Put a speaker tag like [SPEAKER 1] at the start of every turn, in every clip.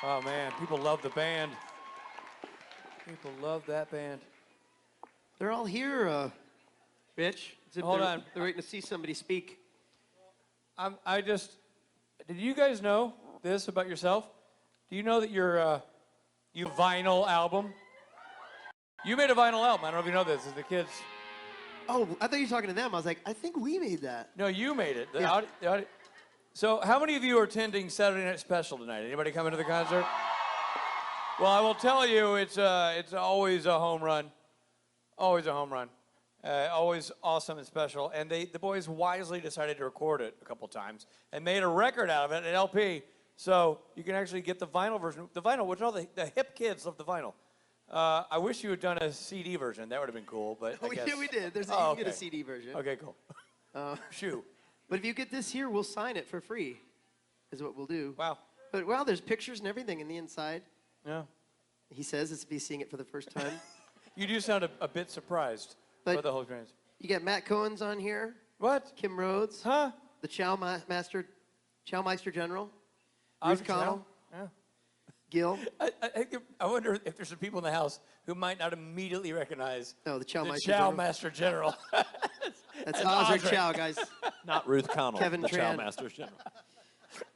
[SPEAKER 1] Oh, man, people love the band. People love that band.
[SPEAKER 2] They're all here, Rich.
[SPEAKER 1] Hold on.
[SPEAKER 2] They're waiting to see somebody speak.
[SPEAKER 1] Did you guys know this about yourself? Do you know that your vinyl album? You made a vinyl album. I don't know if you know this. It's the kids.
[SPEAKER 2] Oh, I thought you were talking to them. I was like, I think we made that.
[SPEAKER 1] No, you made it. The audi- So how many of you are attending Saturday Night Special tonight? Anybody coming to the concert? Well, I will tell you, it's always a home run. Always a home run. Always awesome and special. And the boys wisely decided to record it a couple times and made a record out of it, an LP. So you can actually get the vinyl version. The vinyl, which all the hip kids love the vinyl. I wish you had done a CD version. That would have been cool, but I guess.
[SPEAKER 2] Yeah, we did. You can get a CD version.
[SPEAKER 1] Okay, cool. Shoo.
[SPEAKER 2] But if you get this here, we'll sign it for free, is what we'll do.
[SPEAKER 1] Wow.
[SPEAKER 2] But, well, there's pictures and everything in the inside.
[SPEAKER 1] Yeah.
[SPEAKER 2] He says as if he's seeing it for the first time.
[SPEAKER 1] You do sound a bit surprised by the whole experience.
[SPEAKER 2] You got Matt Cohen's on here.
[SPEAKER 1] What?
[SPEAKER 2] Kim Rhodes.
[SPEAKER 1] Huh?
[SPEAKER 2] The Chowmeister General.
[SPEAKER 1] Ruth
[SPEAKER 2] Connell.
[SPEAKER 1] Yeah.
[SPEAKER 2] Gil.
[SPEAKER 1] I wonder if there's some people in the house who might not immediately recognize
[SPEAKER 2] the
[SPEAKER 1] Chowmaster General.
[SPEAKER 2] That's Osric Chow, guys.
[SPEAKER 3] Not Ruth Connell,
[SPEAKER 2] Kevin
[SPEAKER 3] the
[SPEAKER 2] Tran.
[SPEAKER 3] Chowmaster General.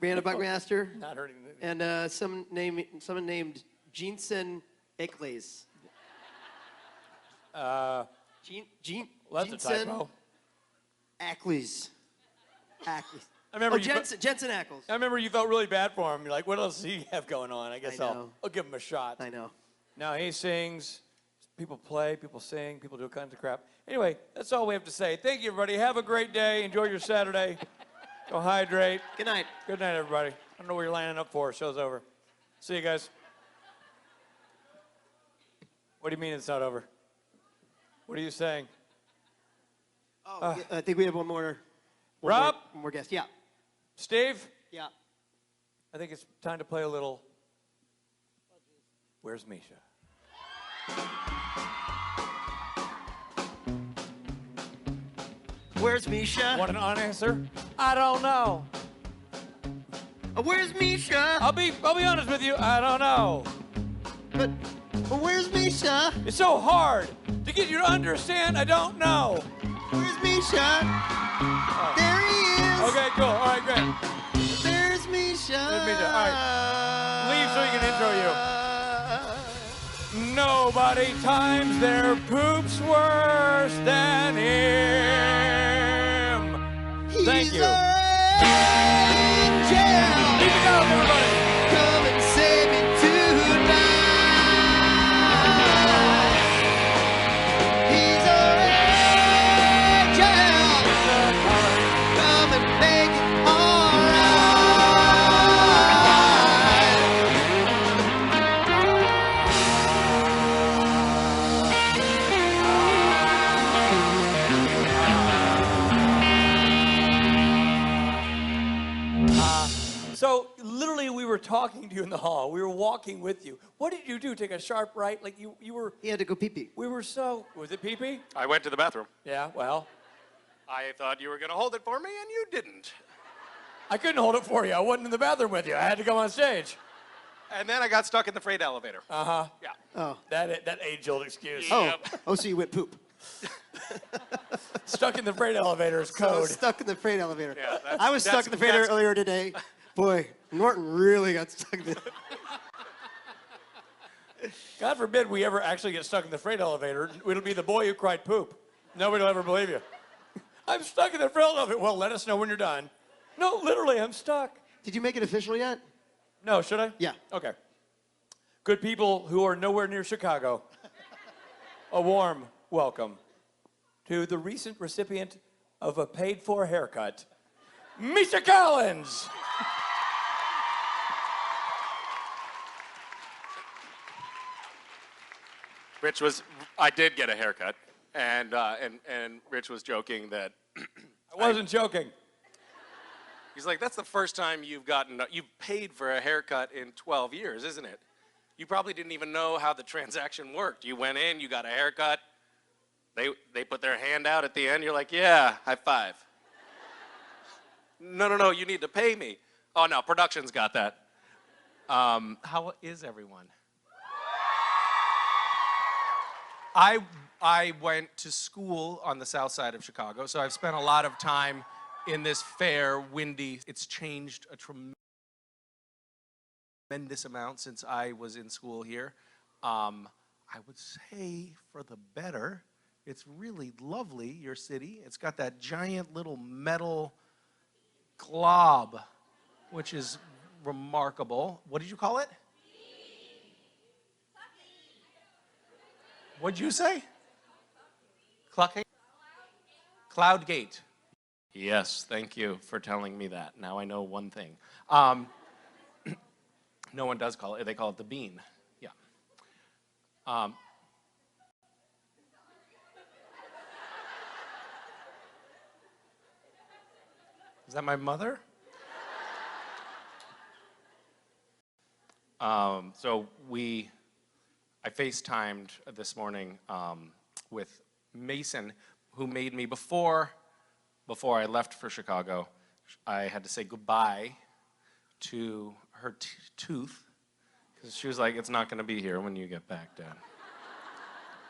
[SPEAKER 2] Brianna Buckmaster.
[SPEAKER 1] Not hurting.
[SPEAKER 2] And someone named Jensen Eccles.
[SPEAKER 1] Well, that's
[SPEAKER 2] Jensen
[SPEAKER 1] a typo.
[SPEAKER 2] Ackles. I
[SPEAKER 1] remember
[SPEAKER 2] Jensen Ackles.
[SPEAKER 1] I remember you felt really bad for him. You're like, what else does he have going on? I guess
[SPEAKER 2] I
[SPEAKER 1] I'll
[SPEAKER 2] know.
[SPEAKER 1] give him a shot.
[SPEAKER 2] I know.
[SPEAKER 1] Now he sings, people play, people sing, people do all kinds of crap. Anyway, that's all we have to say. Thank you, everybody. Have a great day. Enjoy your Saturday. Go hydrate.
[SPEAKER 2] Good night.
[SPEAKER 1] Good night, everybody. I don't know what you're lining up for. Show's over. See you guys. What do you mean it's not over? What are you saying?
[SPEAKER 2] Oh, I think we have one more guest. Yeah.
[SPEAKER 1] Steve?
[SPEAKER 2] Yeah.
[SPEAKER 1] I think it's time to play a little Where's Misha?
[SPEAKER 2] Where's Misha?
[SPEAKER 1] Want an answer? I don't know.
[SPEAKER 2] Where's Misha?
[SPEAKER 1] I'll be honest with you, I don't know.
[SPEAKER 2] But where's Misha?
[SPEAKER 1] It's so hard to get you to understand, I don't know.
[SPEAKER 2] Where's Misha?
[SPEAKER 1] Oh.
[SPEAKER 2] There he is.
[SPEAKER 1] Okay, cool. All right, great.
[SPEAKER 2] There's Misha.
[SPEAKER 1] There's Misha. All right. Leave so he can intro you. Nobody times their poops worse than him. Thank you. Leave it down, everybody.
[SPEAKER 2] Come and save me tonight. He's an angel. Come and make it
[SPEAKER 1] So literally, we were talking to you in the hall. We were walking with you. What did you do? Take a sharp right? Like you were.
[SPEAKER 2] He had to go pee-pee.
[SPEAKER 1] We were so. Was it pee-pee?
[SPEAKER 4] I went to the bathroom.
[SPEAKER 1] Yeah. Well.
[SPEAKER 4] I thought you were going to hold it for me, and you didn't.
[SPEAKER 1] I couldn't hold it for you. I wasn't in the bathroom with you. I had to come on stage.
[SPEAKER 4] And then I got stuck in the freight elevator.
[SPEAKER 1] Uh-huh.
[SPEAKER 4] Yeah.
[SPEAKER 2] Oh.
[SPEAKER 1] That age-old excuse.
[SPEAKER 2] Oh, so you went poop.
[SPEAKER 1] Stuck in the freight elevator is code.
[SPEAKER 2] So stuck in the freight elevator.
[SPEAKER 4] Yeah,
[SPEAKER 2] I was stuck in the freight earlier today. Boy, Norton really got stuck in the...
[SPEAKER 1] God forbid we ever actually get stuck in the freight elevator. It'll be the boy who cried poop. Nobody will ever believe you. I'm stuck in the freight elevator. Well, let us know when you're done. No, literally, I'm stuck.
[SPEAKER 2] Did you make it official yet?
[SPEAKER 1] No, should I?
[SPEAKER 2] Yeah.
[SPEAKER 1] Okay. Good people who are nowhere near Chicago, a warm welcome to the recent recipient of a paid-for haircut, Misha Collins.
[SPEAKER 4] I did get a haircut, and Rich was joking that.
[SPEAKER 1] I wasn't joking.
[SPEAKER 4] He's like, that's the first time you've paid for a haircut in 12 years, isn't it? You probably didn't even know how the transaction worked. You went in, you got a haircut, they put their hand out at the end, you're like, yeah, high five. No, you need to pay me. Oh no, production's got that. How is everyone? I went to school on the south side of Chicago, so I've spent a lot of time in this fair, windy. It's changed a tremendous amount since I was in school here. I would say for the better. It's really lovely, your city. It's got that giant little metal glob, which is remarkable. What did you call it? What'd you say? Cloud Gate. Yes, thank you for telling me that. Now I know one thing. No one does call it, they call it the bean. Yeah. Is that my mother? I FaceTimed this morning with Mason, who made me before I left for Chicago. I had to say goodbye to her tooth because she was like, "It's not going to be here when you get back, Dad."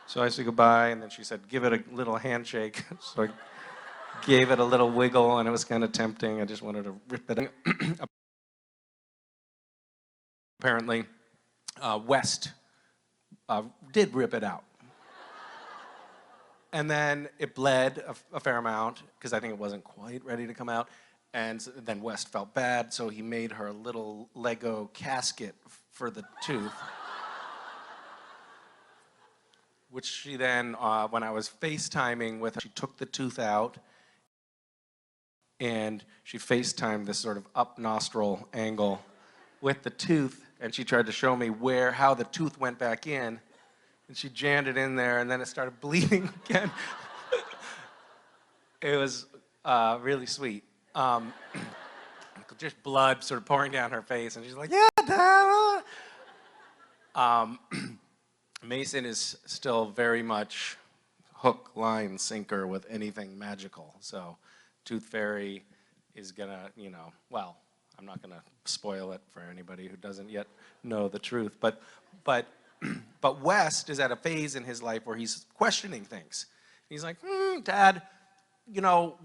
[SPEAKER 4] So I said goodbye, and then she said, "Give it a little handshake." So I gave it a little wiggle, and it was kind of tempting. I just wanted to rip it. Apparently, West did rip it out. And then it bled a fair amount, because I think it wasn't quite ready to come out. And then West felt bad, so he made her a little Lego casket for the tooth. Which she then, when I was FaceTiming with her, she took the tooth out, and she FaceTimed this sort of up nostril angle with the tooth, and she tried to show me how the tooth went back in. And she jammed it in there, and then it started bleeding again. It was really sweet. Just blood sort of pouring down her face, and she's like, "Yeah, Dad." Mason is still very much hook, line, sinker with anything magical. So Tooth Fairy is gonna, well, I'm not gonna spoil it for anybody who doesn't yet know the truth, but West is at a phase in his life where he's questioning things. He's like, Dad,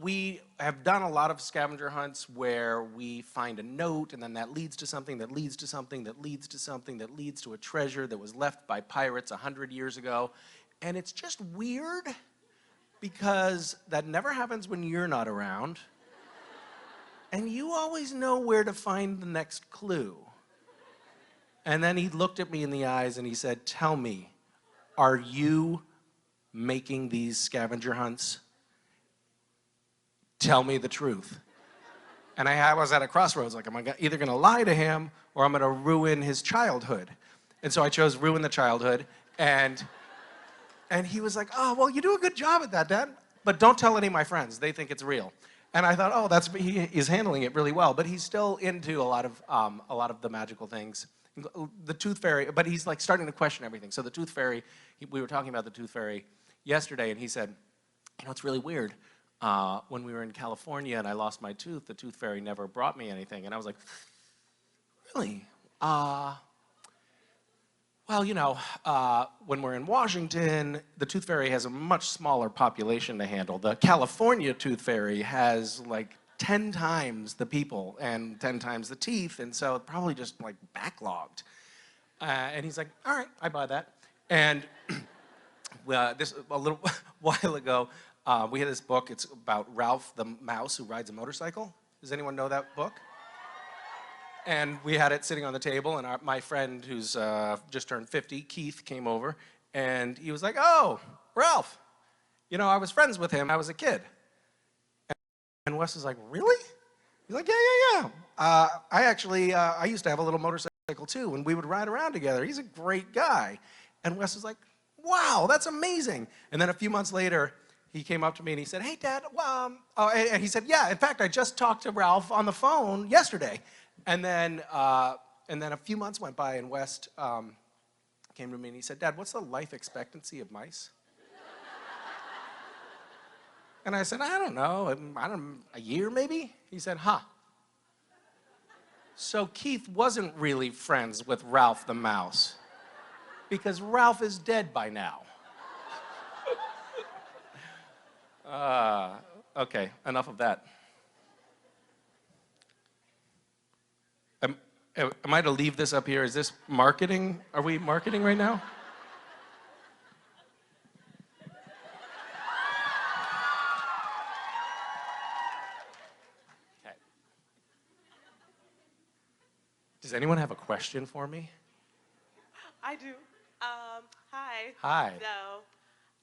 [SPEAKER 4] we have done a lot of scavenger hunts where we find a note, and then that leads to something, that leads to something, that leads to something, that leads to a treasure that was left by pirates 100 years ago. And it's just weird because that never happens when you're not around. And you always know where to find the next clue. And then he looked at me in the eyes and he said, "Tell me, are you making these scavenger hunts? Tell me the truth." And I was at a crossroads, like, am I either gonna lie to him or I'm gonna ruin his childhood? And so I chose ruin the childhood, and he was like, "Oh, well, you do a good job at that, Dad, but don't tell any of my friends, they think it's real." And I thought, oh, he is handling it really well, but he's still into a lot of the magical things. The Tooth Fairy, but he's like starting to question everything. So the Tooth Fairy, we were talking about the Tooth Fairy yesterday, and he said, it's really weird. When we were in California and I lost my tooth, the Tooth Fairy never brought me anything. And I was like, really? Well, when we're in Washington, the Tooth Fairy has a much smaller population to handle. The California Tooth Fairy has like 10 times the people and 10 times the teeth, and so it probably just like backlogged. And he's like, all right, I buy that. And a little while ago, we had this book. It's about Ralph the mouse who rides a motorcycle. Does anyone know that book? And we had it sitting on the table, and my friend who's just turned 50, Keith, came over, and he was like, "Oh, Ralph, I was friends with him when I was a kid." And Wes was like, "Really?" He's like, "Yeah. I used to have a little motorcycle too, and we would ride around together. He's a great guy." And Wes was like, "Wow, that's amazing." And then a few months later, he came up to me and he said, "Hey, Dad," and he said, "Yeah, in fact, I just talked to Ralph on the phone yesterday." And then a few months went by, and West came to me and he said, "Dad, what's the life expectancy of mice?" And I said, "I don't know, a year maybe?" He said, "Huh." So Keith wasn't really friends with Ralph the mouse because Ralph is dead by now. Okay, enough of that. Am I to leave this up here? Is this marketing? Are we marketing right now? Okay. Does anyone have a question for me?
[SPEAKER 3] I do. Hi.
[SPEAKER 4] Hi.
[SPEAKER 3] So,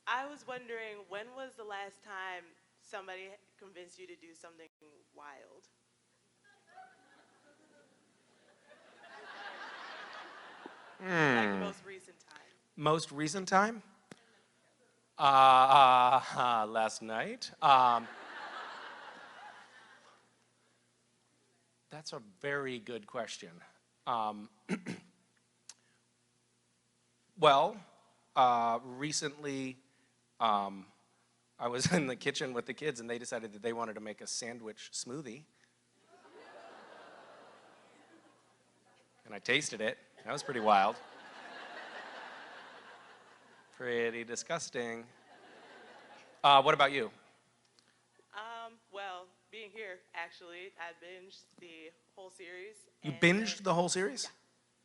[SPEAKER 3] I was wondering, when was the last time somebody convinced you to do something wild? Like most recent time.
[SPEAKER 4] Most recent time? Last night. That's a very good question. Well, recently, I was in the kitchen with the kids and they decided that they wanted to make a sandwich smoothie. And I tasted it. That was pretty wild. Pretty disgusting. What about you?
[SPEAKER 3] Well, being here, actually, I binged the whole series.
[SPEAKER 4] You
[SPEAKER 3] and
[SPEAKER 4] binged
[SPEAKER 3] then-
[SPEAKER 4] the whole series?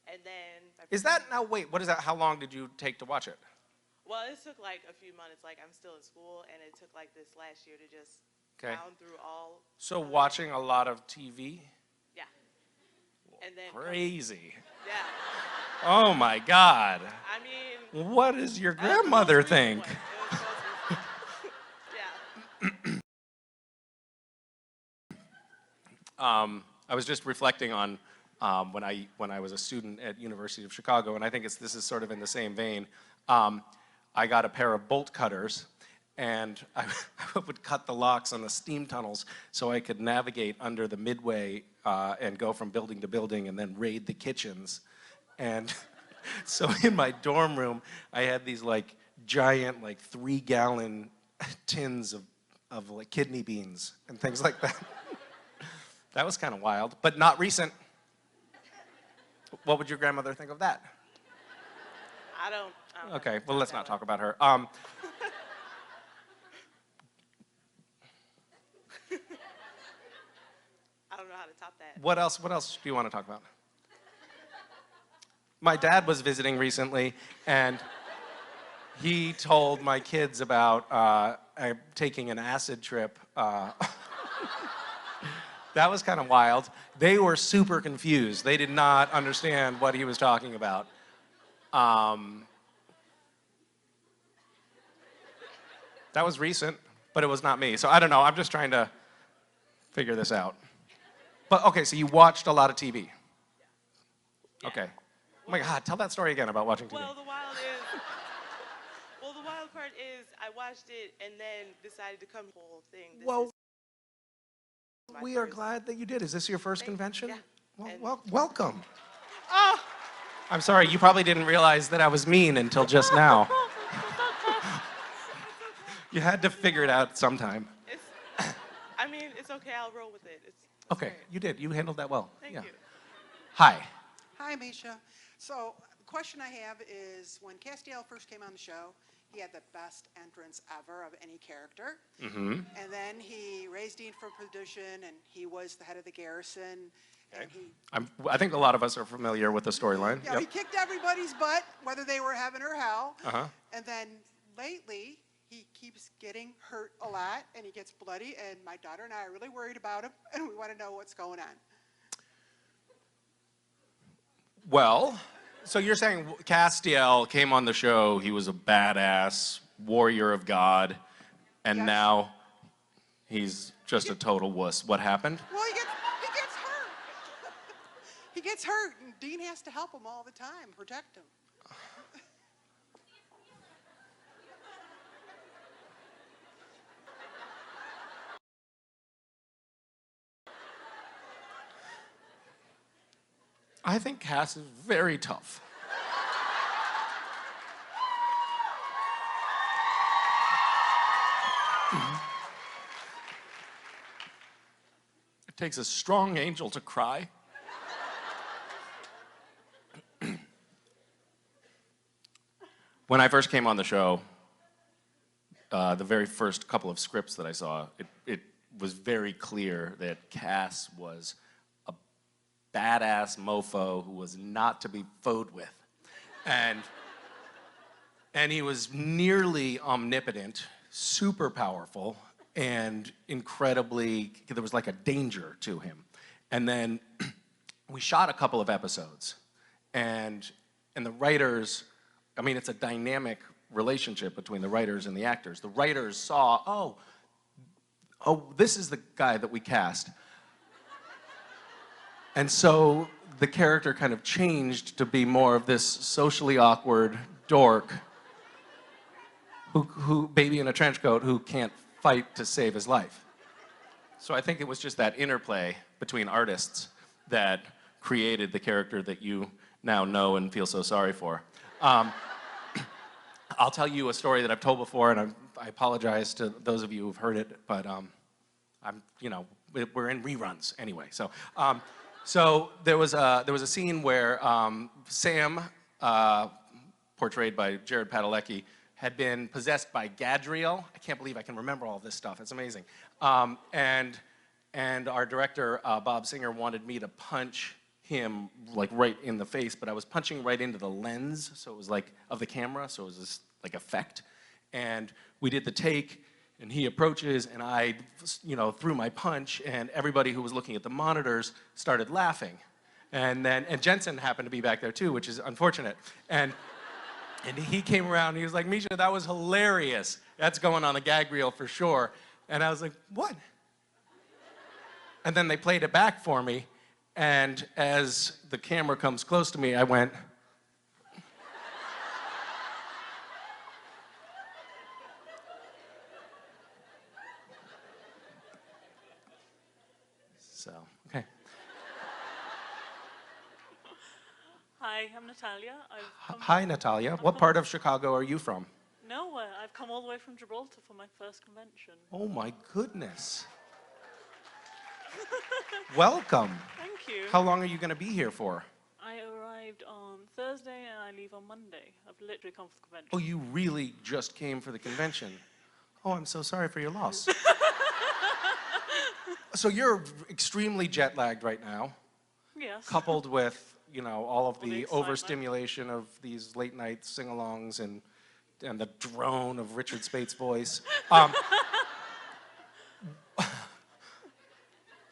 [SPEAKER 3] Yeah. And then...
[SPEAKER 4] Is that, now wait, what is that? How long did you take to watch it?
[SPEAKER 3] Well, it took like a few months. Like, I'm still in school, and it took like this last year to just
[SPEAKER 4] Okay.
[SPEAKER 3] pound through all...
[SPEAKER 4] So
[SPEAKER 3] of it.
[SPEAKER 4] watching a lot of TV?
[SPEAKER 3] Yeah. And then...
[SPEAKER 4] Crazy.
[SPEAKER 3] Yeah.
[SPEAKER 4] Oh my God.
[SPEAKER 3] I mean...
[SPEAKER 4] What does your
[SPEAKER 3] that was the most
[SPEAKER 4] grandmother
[SPEAKER 3] recent
[SPEAKER 4] think?
[SPEAKER 3] one. It was the most recent. Yeah.
[SPEAKER 4] I was just reflecting on when I was a student at University of Chicago, and I think this is sort of in the same vein. I got a pair of bolt cutters, and I would cut the locks on the steam tunnels so I could navigate under the midway and go from building to building and then raid the kitchens. And so in my dorm room, I had these like giant, like 3-gallon tins of like kidney beans and things like that. That was kind of wild, but not recent. What would your grandmother think of that?
[SPEAKER 3] I don't
[SPEAKER 4] Okay, well, let's not talk about her.
[SPEAKER 3] I don't know how to top that.
[SPEAKER 4] What else do you want to talk about? My dad was visiting recently, and he told my kids about taking an acid trip. That was kind of wild. They were super confused. They did not understand what he was talking about. That was recent, but it was not me. So I don't know. I'm just trying to figure this out. But okay, so you watched a lot of TV.
[SPEAKER 3] Yeah.
[SPEAKER 4] Okay. Oh my God, tell that story again about watching TV.
[SPEAKER 3] Well, the wild part is I watched it and then decided to come to the whole thing.
[SPEAKER 4] Well,
[SPEAKER 3] My
[SPEAKER 4] we are
[SPEAKER 3] first-
[SPEAKER 4] glad that you did. Is this your first convention?
[SPEAKER 3] Yeah.
[SPEAKER 4] Well,
[SPEAKER 3] And-
[SPEAKER 4] welcome.
[SPEAKER 3] Oh!
[SPEAKER 4] I'm sorry, you probably didn't realize that I was mean until just now. You had to figure it out sometime.
[SPEAKER 3] I mean, it's okay. I'll roll with it. It's
[SPEAKER 4] Okay,
[SPEAKER 3] great.
[SPEAKER 4] you did. You handled that well.
[SPEAKER 3] Thank
[SPEAKER 4] Yeah.
[SPEAKER 3] you.
[SPEAKER 4] Hi.
[SPEAKER 5] Hi, Misha. So, the question I have is, when Castiel first came on the show, he had the best entrance ever of any character.
[SPEAKER 4] Mm-hmm.
[SPEAKER 5] And then he raised Dean for position, and he was the head of the garrison. And he,
[SPEAKER 4] I think a lot of us are familiar with the storyline.
[SPEAKER 5] he kicked everybody's butt, whether they were heaven or hell.
[SPEAKER 4] Uh-huh.
[SPEAKER 5] And then lately, he keeps getting hurt a lot, and he gets bloody. And my daughter and I are really worried about him, and we want to know what's going on.
[SPEAKER 4] Well, so you're saying Castiel came on the show, he was a badass warrior of God, and
[SPEAKER 5] Yes.
[SPEAKER 4] now he's just a total wuss. What happened?
[SPEAKER 5] Well, he gets hurt. He gets hurt, and Dean has to help him all the time, protect him.
[SPEAKER 4] I think Cass is very tough. It takes a strong angel to cry. When I first came on the show, the very first couple of scripts that I saw, it was very clear that Cass was a badass mofo who was not to be fooled with. And he was nearly omnipotent, super powerful, and incredibly, there was like a danger to him. And then we shot a couple of episodes, and the writers, I mean, it's a dynamic relationship between the writers and the actors. The writers saw, oh, this is the guy that we cast. And so the character kind of changed to be more of this socially awkward dork who baby in a trench coat who can't fight to save his life. So I think it was just that interplay between artists that created the character that you now know and feel so sorry for. I'll tell you a story that I've told before, and I apologize to those of you who've heard it, but we're in reruns anyway. So there was a scene where Sam, portrayed by Jared Padalecki, had been possessed by Gadriel. I can't believe I can remember all of this stuff. It's amazing. And our director, Bob Singer, wanted me to punch him like right in the face, but I was punching right into the lens, so it was like of the camera, so it was this like effect. And we did the take, and he approaches, and I, threw my punch, and everybody who was looking at the monitors started laughing. And Jensen happened to be back there too, which is unfortunate. And he came around, and he was like, Misha, that was hilarious. That's going on the gag reel for sure. And I was like, what? And then they played it back for me, and as the camera comes close to me, I went, so, okay.
[SPEAKER 6] Hi, I'm Natalia.
[SPEAKER 4] Hi, Natalia. What part of Chicago are you from?
[SPEAKER 6] Nowhere. I've come all the way from Gibraltar for my first convention.
[SPEAKER 4] Oh my goodness. Welcome.
[SPEAKER 6] Thank you.
[SPEAKER 4] How long are you going to be here for?
[SPEAKER 6] I arrived on Thursday and I leave on Monday. I've literally come for the convention.
[SPEAKER 4] Oh, you really just came for the convention. Oh, I'm so sorry for your loss. So you're extremely jet lagged right now.
[SPEAKER 6] Yes.
[SPEAKER 4] Coupled with, all of
[SPEAKER 6] All the
[SPEAKER 4] the
[SPEAKER 6] excitement.
[SPEAKER 4] overstimulation of these late night sing-alongs and the drone of Richard Spate's voice.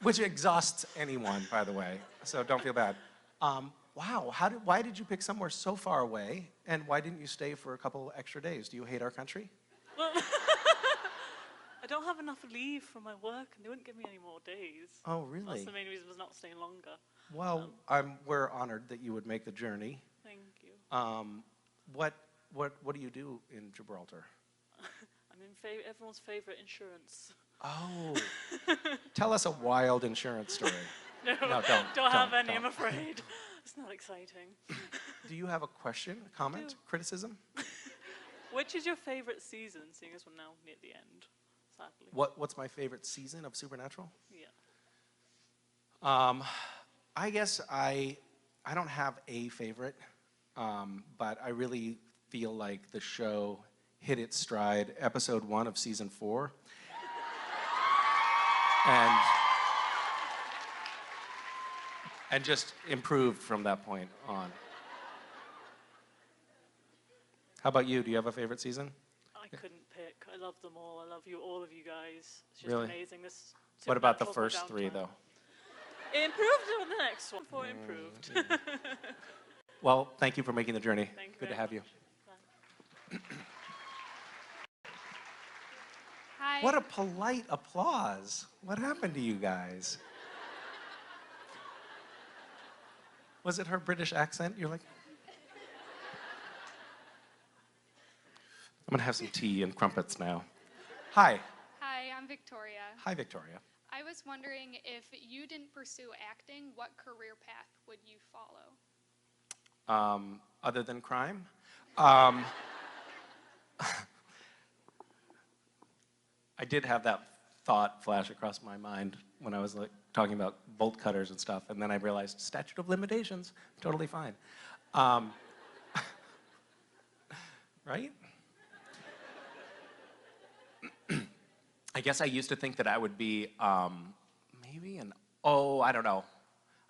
[SPEAKER 4] Which exhausts anyone, by the way, so don't feel bad. Wow, why did you pick somewhere so far away, and why didn't you stay for a couple extra days? Do you hate our country?
[SPEAKER 6] Well, I don't have enough leave from my work, and they wouldn't give me any more days.
[SPEAKER 4] Oh, really?
[SPEAKER 6] That's the main reason for not staying longer.
[SPEAKER 4] Well, we're honored that you would make the journey.
[SPEAKER 6] Thank you.
[SPEAKER 4] What do you do in Gibraltar?
[SPEAKER 6] I'm in everyone's favorite insurance.
[SPEAKER 4] Oh, tell us a wild insurance story.
[SPEAKER 6] No, don't have any, I'm afraid. It's not exciting.
[SPEAKER 4] Do you have a question, a comment, criticism?
[SPEAKER 6] Which is your favorite season, seeing as we're now near the end, sadly?
[SPEAKER 4] What's my favorite season of Supernatural?
[SPEAKER 6] Yeah.
[SPEAKER 4] I guess I don't have a favorite, but I really feel like the show hit its stride episode 1 of season 4. And just improved from that point on. How about you? Do you have a favorite season?
[SPEAKER 6] I couldn't pick. I love them all. I love all of you guys. It's just
[SPEAKER 4] Really?
[SPEAKER 6] amazing.
[SPEAKER 4] What about the
[SPEAKER 6] Supernatural's
[SPEAKER 4] first
[SPEAKER 6] no
[SPEAKER 4] 3,
[SPEAKER 6] downtime.
[SPEAKER 4] though?
[SPEAKER 6] It improved on the next one. Before it improved.
[SPEAKER 4] Well, thank you for making the journey.
[SPEAKER 6] Thank you
[SPEAKER 4] Good to
[SPEAKER 6] very
[SPEAKER 4] have you.
[SPEAKER 6] Bye.
[SPEAKER 7] Hi.
[SPEAKER 4] What a polite applause. What happened to you guys? Was it her British accent? You're like... I'm gonna have some tea and crumpets now. Hi.
[SPEAKER 7] Hi, I'm Victoria.
[SPEAKER 4] Hi, Victoria.
[SPEAKER 7] I was wondering if you didn't pursue acting, what career path would you follow?
[SPEAKER 4] Other than crime? I did have that thought flash across my mind when I was talking about bolt cutters and stuff, and then I realized statute of limitations, totally fine. right? I guess I used to think that I would be maybe I don't know.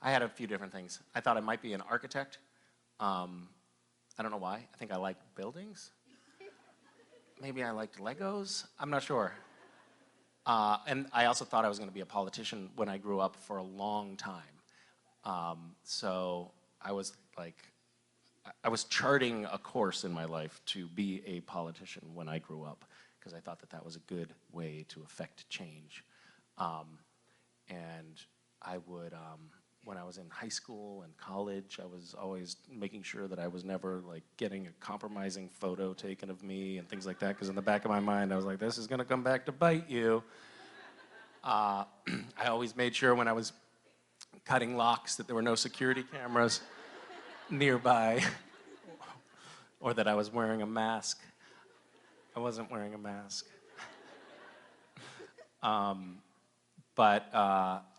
[SPEAKER 4] I had a few different things. I thought I might be an architect. I don't know why. I think I like buildings. Maybe I liked Legos. I'm not sure. And I also thought I was going to be a politician when I grew up for a long time. So I was like, I was charting a course in my life to be a politician when I grew up, because I thought that that was a good way to affect change. And I would, when I was in high school and college, I was always making sure that I was never like getting a compromising photo taken of me and things like that, because in the back of my mind, I was like, this is gonna come back to bite you. I always made sure when I was cutting locks that there were no security cameras nearby, or that I was wearing a mask. I wasn't wearing a mask.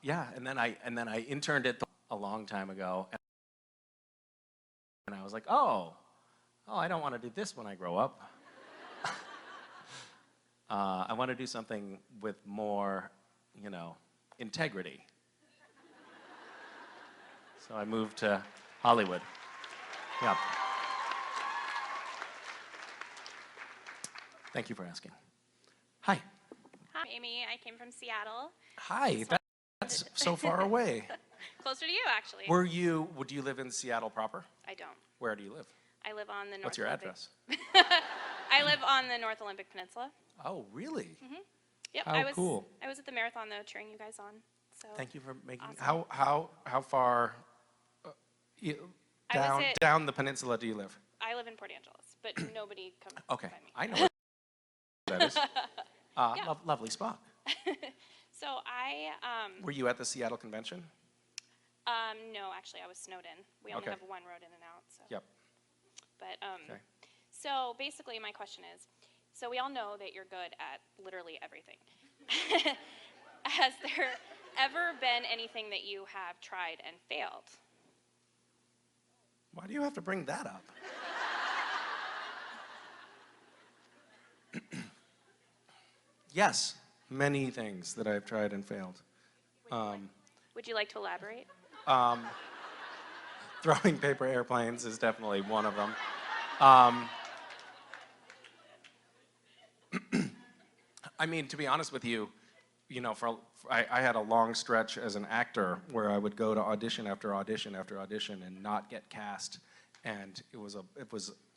[SPEAKER 4] Yeah, and then I interned it a long time ago, and I was like, oh, I don't want to do this when I grow up. I want to do something with more, integrity. So I moved to Hollywood. Yeah. Thank you for asking. Hi.
[SPEAKER 8] Hi, I'm Amy. I came from Seattle.
[SPEAKER 4] Hi. That's so far away.
[SPEAKER 8] Closer to you, actually.
[SPEAKER 4] Would you live in Seattle proper?
[SPEAKER 8] I don't.
[SPEAKER 4] Where do you live?
[SPEAKER 8] I live on the North
[SPEAKER 4] What's your
[SPEAKER 8] Olympic.
[SPEAKER 4] address?
[SPEAKER 8] I live on the North Olympic Peninsula.
[SPEAKER 4] Oh, really?
[SPEAKER 8] Mm-hmm. Yep.
[SPEAKER 4] How cool.
[SPEAKER 8] I was at the marathon, though, cheering you guys on. So
[SPEAKER 4] Thank you for making.
[SPEAKER 8] awesome.
[SPEAKER 4] How far down the peninsula do you live?
[SPEAKER 8] I live in Port Angeles, but nobody comes
[SPEAKER 4] Okay,
[SPEAKER 8] by me.
[SPEAKER 4] I know where that is.
[SPEAKER 8] Yeah.
[SPEAKER 4] Lovely spot.
[SPEAKER 8] So I
[SPEAKER 4] Were you at the Seattle convention?
[SPEAKER 8] no, actually, I was snowed in. We only
[SPEAKER 4] Okay.
[SPEAKER 8] have one road in and out. So.
[SPEAKER 4] Yep.
[SPEAKER 8] But
[SPEAKER 4] Okay.
[SPEAKER 8] so basically, my question is, so we all know that you're good at literally everything. Has there ever been anything that you have tried and failed?
[SPEAKER 4] Why do you have to bring that up? Yes, many things that I've tried and failed.
[SPEAKER 8] Would you like to elaborate?
[SPEAKER 4] Throwing paper airplanes is definitely one of them. I mean, to be honest with you, I had a long stretch as an actor where I would go to audition after audition after audition and not get cast, and it was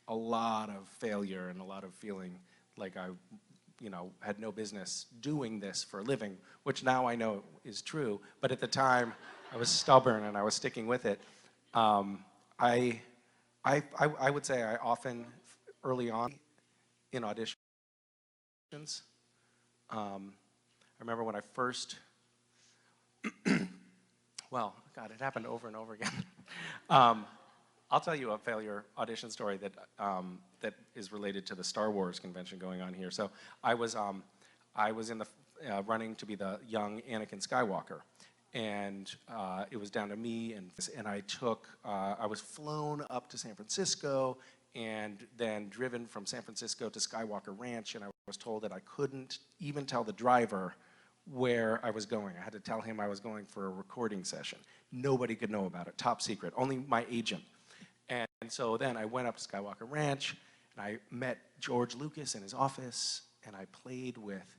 [SPEAKER 4] a lot of failure and a lot of feeling like I had no business doing this for a living, which now I know is true, but at the time I was stubborn and I was sticking with it. I would say I often, early on in auditions, I remember when I first, well, God, it happened over and over again. I'll tell you a failure audition story that that is related to the Star Wars convention going on here. So I was in the running to be the young Anakin Skywalker, and it was down to me, and I was flown up to San Francisco and then driven from San Francisco to Skywalker Ranch, and I was told that I couldn't even tell the driver where I was going. I had to tell him I was going for a recording session. Nobody could know about it, top secret, only my agent. And so then I went up to Skywalker Ranch, and I met George Lucas in his office, and I played with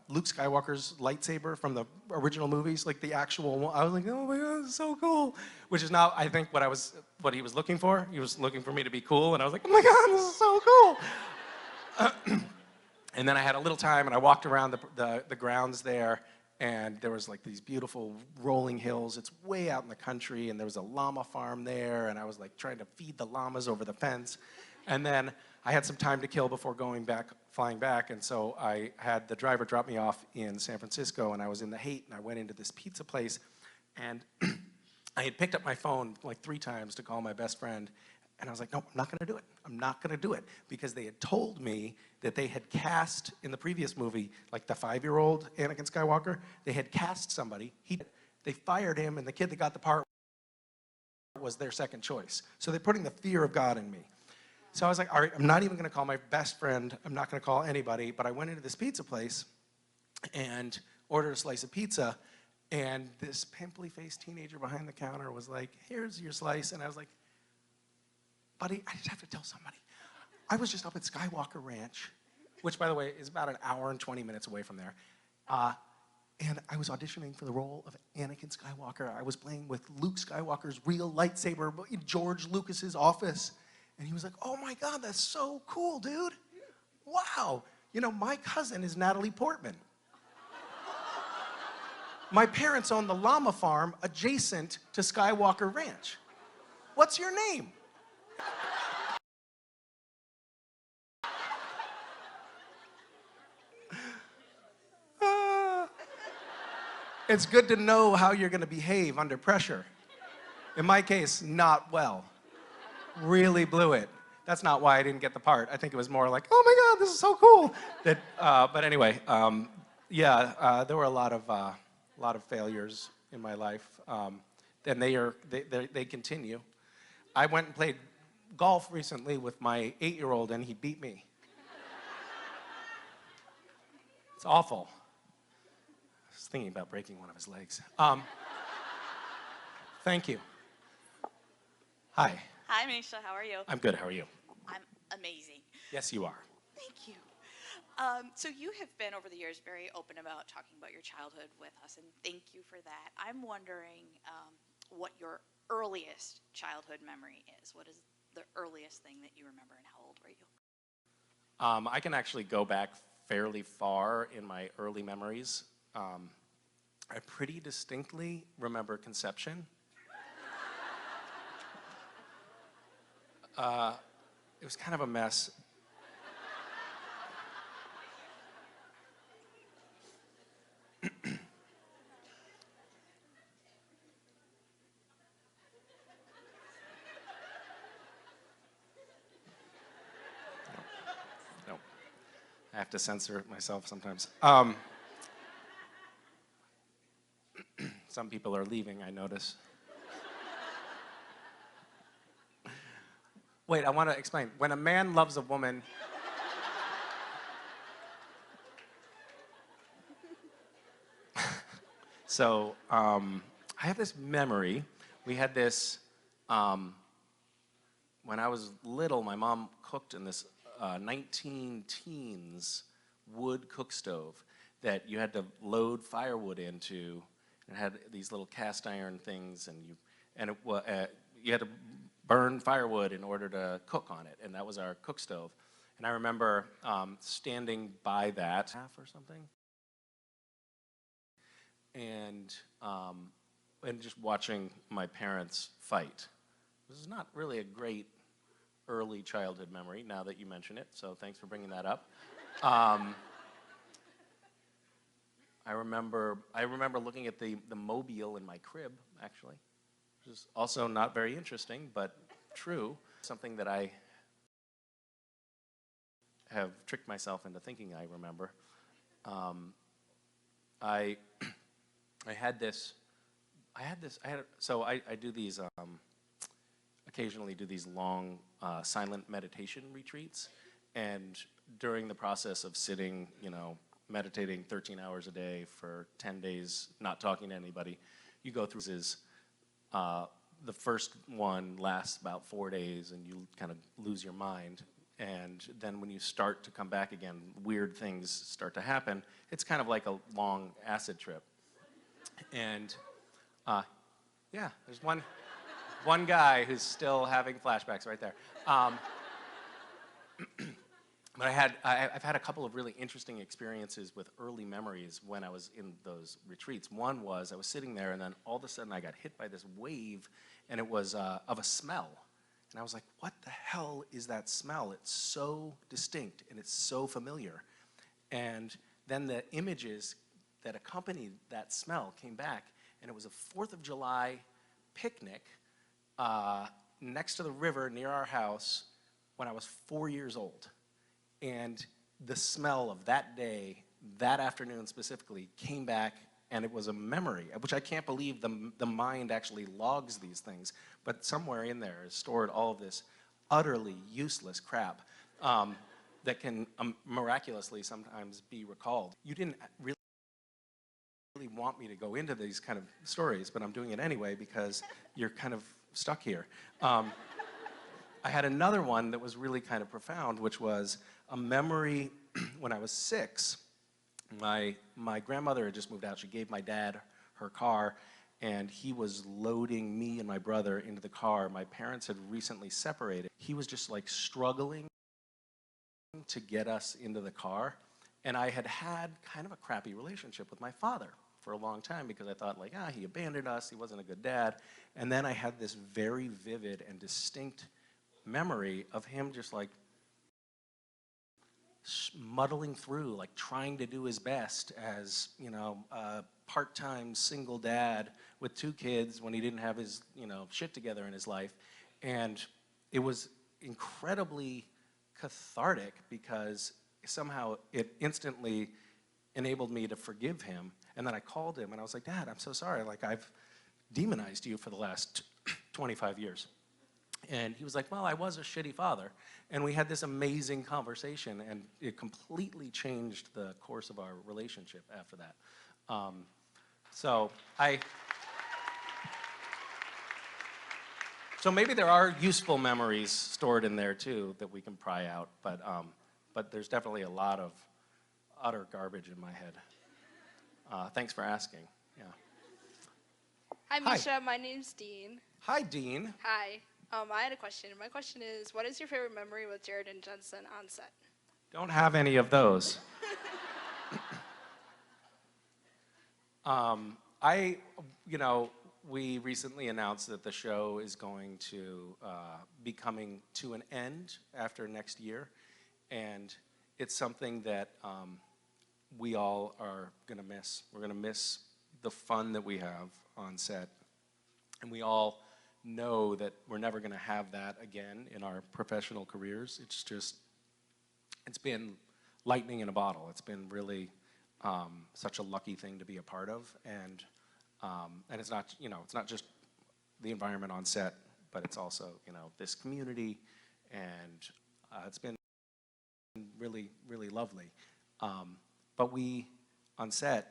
[SPEAKER 4] Luke Skywalker's lightsaber from the original movies, like the actual one. I was like, oh my God, this is so cool. Which is now, I think, what he was looking for. He was looking for me to be cool, and I was like, oh my God, this is so cool. And then I had a little time, and I walked around the grounds there, and there was like these beautiful rolling hills. It's way out in the country, and there was a llama farm there, and I was like trying to feed the llamas over the fence. And then I had some time to kill before flying back, and so I had the driver drop me off in San Francisco, and I was in the Haight, and I went into this pizza place, and I had picked up my phone like 3 times to call my best friend, and I was like, no, I'm not gonna do it. I'm not gonna do it, because they had told me that they had cast in the previous movie, like the 5-year-old Anakin Skywalker, they had cast somebody, they fired him, and the kid that got the part
[SPEAKER 9] was their second choice. So they're putting the fear of God in me. So I was like, all right, I'm not even going to call my best friend. I'm not going to call anybody. But I went into this pizza place and ordered a slice of pizza. And this pimply-faced teenager behind the counter was like, here's your slice. And I was like, buddy, I just have to tell somebody. I was just up at Skywalker Ranch, which, by the way, is about an hour and 20 minutes away from there. And I was auditioning for the role of Anakin Skywalker. I was playing with Luke Skywalker's real lightsaber in George Lucas's office. And he was like, oh my God, that's so cool, dude. Wow. You know, my cousin is Natalie Portman. My parents own the llama farm adjacent to Skywalker Ranch. What's your name? It's good to know how you're going to behave under pressure. In my case, not well. Really blew it. That's not why I didn't get the part. I think it was more like, oh my God, this is so cool. But anyway, there were a lot of failures in my life, and they continue. I went and played golf recently with my 8-year-old, and he beat me. It's awful. I was thinking about breaking one of his legs. Thank you. Hi.
[SPEAKER 10] Hi, Misha. How are you?
[SPEAKER 9] I'm good. How are you?
[SPEAKER 10] I'm amazing.
[SPEAKER 9] Yes, you are.
[SPEAKER 10] Thank you. So you have been, over the years, very open about talking about your childhood with us, and thank you for that. I'm wondering what your earliest childhood memory is. What is the earliest thing that you remember, and how old were you?
[SPEAKER 9] I can actually go back fairly far in my early memories. I pretty distinctly remember conception. It was kind of a mess. No. I have to censor myself sometimes. Some people are leaving, I notice. Wait, I want to explain. When a man loves a woman, so I have this memory. We had this, when I was little, my mom cooked in this 19-teens wood cook stove that you had to load firewood into. It had these little cast iron things, and you had to burn firewood in order to cook on it, and that was our cook stove. And I remember standing by that or something, and just watching my parents fight. This is not really a great early childhood memory, now that you mention it, so thanks for bringing that up. I remember looking at the mobile in my crib, actually, which is also not very interesting, but true. Something that I have tricked myself into thinking I remember. I do these, occasionally do these long silent meditation retreats, and during the process of sitting, meditating 13 hours a day for 10 days, not talking to anybody, you go through the first one lasts about 4 days, and you kind of lose your mind. And then when you start to come back again, weird things start to happen. It's kind of like a long acid trip. And yeah, there's one guy who's still having flashbacks right there. But I've had a couple of really interesting experiences with early memories when I was in those retreats. One was I was sitting there, and then all of a sudden I got hit by this wave, and it was of a smell. And I was like, what the hell is that smell? It's so distinct, and it's so familiar. And then the images that accompanied that smell came back, and it was a 4th of July picnic next to the river near our house when I was 4 years old. And the smell of that day, that afternoon specifically, came back and it was a memory, which I can't believe the mind actually logs these things. But somewhere in there is stored all of this utterly useless crap that can miraculously sometimes be recalled. You didn't really want me to go into these kind of stories, but I'm doing it anyway because you're kind of stuck here. I had another one that was really kind of profound, which was a memory when I was 6. My grandmother had just moved out. She gave my dad her car, and he was loading me and my brother into the car. My parents had recently separated. He was just like struggling to get us into the car, and I had had kind of a crappy relationship with my father for a long time because I thought like, he abandoned us, he wasn't a good dad. And then I had this very vivid and distinct memory of him just like muddling through, like trying to do his best as, you know, a part-time single dad with 2 kids when he didn't have his, you know, shit together in his life. And it was incredibly cathartic because somehow it instantly enabled me to forgive him. And then I called him and I was like, Dad, I'm so sorry. Like, I've demonized you for the last 25 years. And he was like, well, I was a shitty father. And we had this amazing conversation, and it completely changed the course of our relationship after that. So maybe there are useful memories stored in there too that we can pry out, but there's definitely a lot of utter garbage in my head. Thanks for asking. Yeah.
[SPEAKER 11] Hi,
[SPEAKER 9] Hi.
[SPEAKER 11] Misha. My name's Dean.
[SPEAKER 9] Hi, Dean.
[SPEAKER 11] Hi. I had a question. My question is, what is your favorite memory with Jared and Jensen on set?
[SPEAKER 9] Don't have any of those. We recently announced that the show is going to be coming to an end after next year, and it's something that we all are going to miss. We're going to miss the fun that we have on set, and we all know that we're never going to have that again in our professional careers. It's been lightning in a bottle. It's been really such a lucky thing to be a part of, and it's not, it's not just the environment on set, but it's also, this community, and it's been really, really lovely. But on set,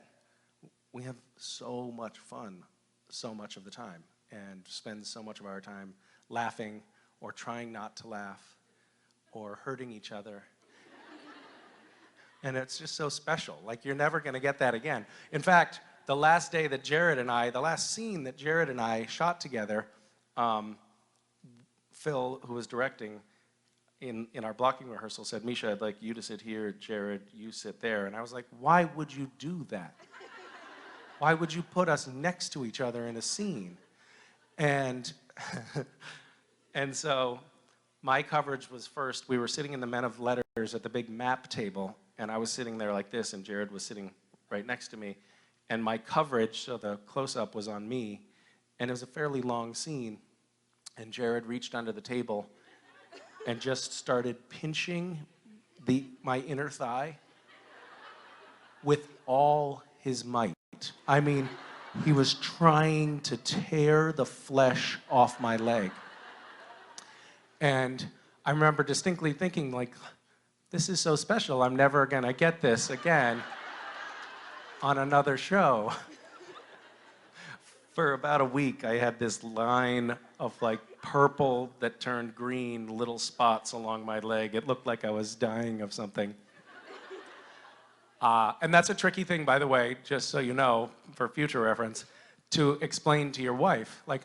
[SPEAKER 9] we have so much fun so much of the time, and spend so much of our time laughing or trying not to laugh or hurting each other. And it's just so special. Like, you're never gonna get that again. In fact, the last scene that Jared and I shot together, Phil, who was directing, in our blocking rehearsal said, Misha, I'd like you to sit here, Jared, you sit there. And I was like, why would you do that? Why would you put us next to each other in a scene? And so my coverage was first. We were sitting in the Men of Letters at the big map table, and I was sitting there like this, and Jared was sitting right next to me. And my coverage, so the close-up was on me, and it was a fairly long scene, and Jared reached under the table and just started pinching my inner thigh with all his might. I mean, he was trying to tear the flesh off my leg. And I remember distinctly thinking, like, this is so special. I'm never gonna get this again on another show. For about a week, I had this line of like purple that turned green, little spots along my leg. It looked like I was dying of something. And that's a tricky thing, by the way, just so you know, for future reference, to explain to your wife. Like,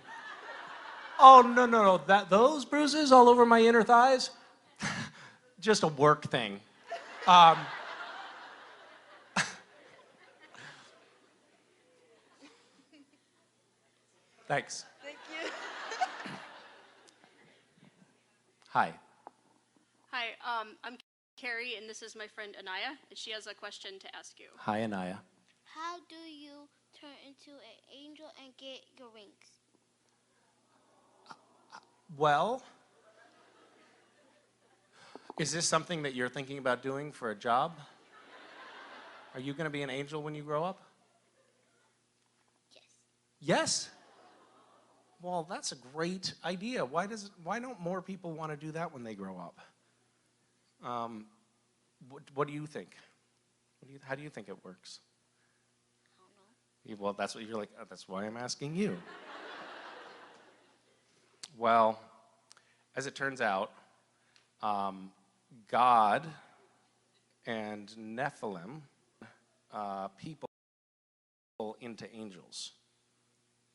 [SPEAKER 9] oh, no, those bruises all over my inner thighs? Just a work thing. Thanks.
[SPEAKER 11] Thank you.
[SPEAKER 9] Hi.
[SPEAKER 12] Hi, I'm Carrie, and this is my friend Anaya, and she has a question to ask you.
[SPEAKER 9] Hi, Anaya.
[SPEAKER 13] How do you turn into an angel and get your wings?
[SPEAKER 9] Well, is this something that you're thinking about doing for a job? Are you going to be an angel when you grow up? Yes? Well, that's a great idea. Why don't more people want to do that when they grow up? What do you think? How do you think it works?
[SPEAKER 13] I don't know.
[SPEAKER 9] Well, that's what you're like, oh, that's why I'm asking you. Well, as it turns out, God and Nephilim, people into angels.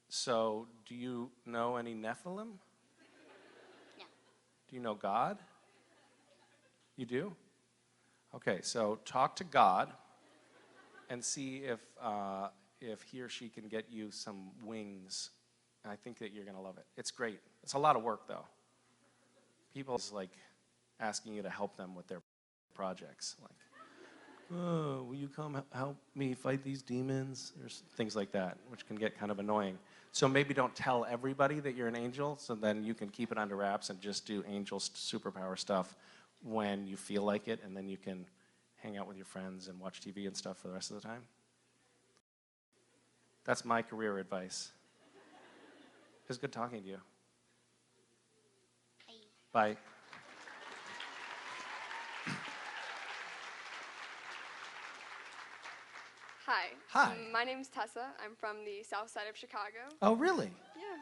[SPEAKER 9] So, do you know any Nephilim?
[SPEAKER 13] No.
[SPEAKER 9] Do you know God? You do? Okay, so talk to God and see if he or she can get you some wings. I think that you're going to love it. It's great. It's a lot of work, though. People is like asking you to help them with their projects. Like, oh, will you come help me fight these demons? There's things like that, which can get kind of annoying. So maybe don't tell everybody that you're an angel, so then you can keep it under wraps and just do angel superpower stuff when you feel like it, and then you can hang out with your friends and watch TV and stuff for the rest of the time. That's my career advice. It was good talking to you. Bye.
[SPEAKER 14] Hi.
[SPEAKER 9] Hi.
[SPEAKER 14] My name's Tessa. I'm from the south side of Chicago.
[SPEAKER 9] Oh, really?
[SPEAKER 14] Yeah.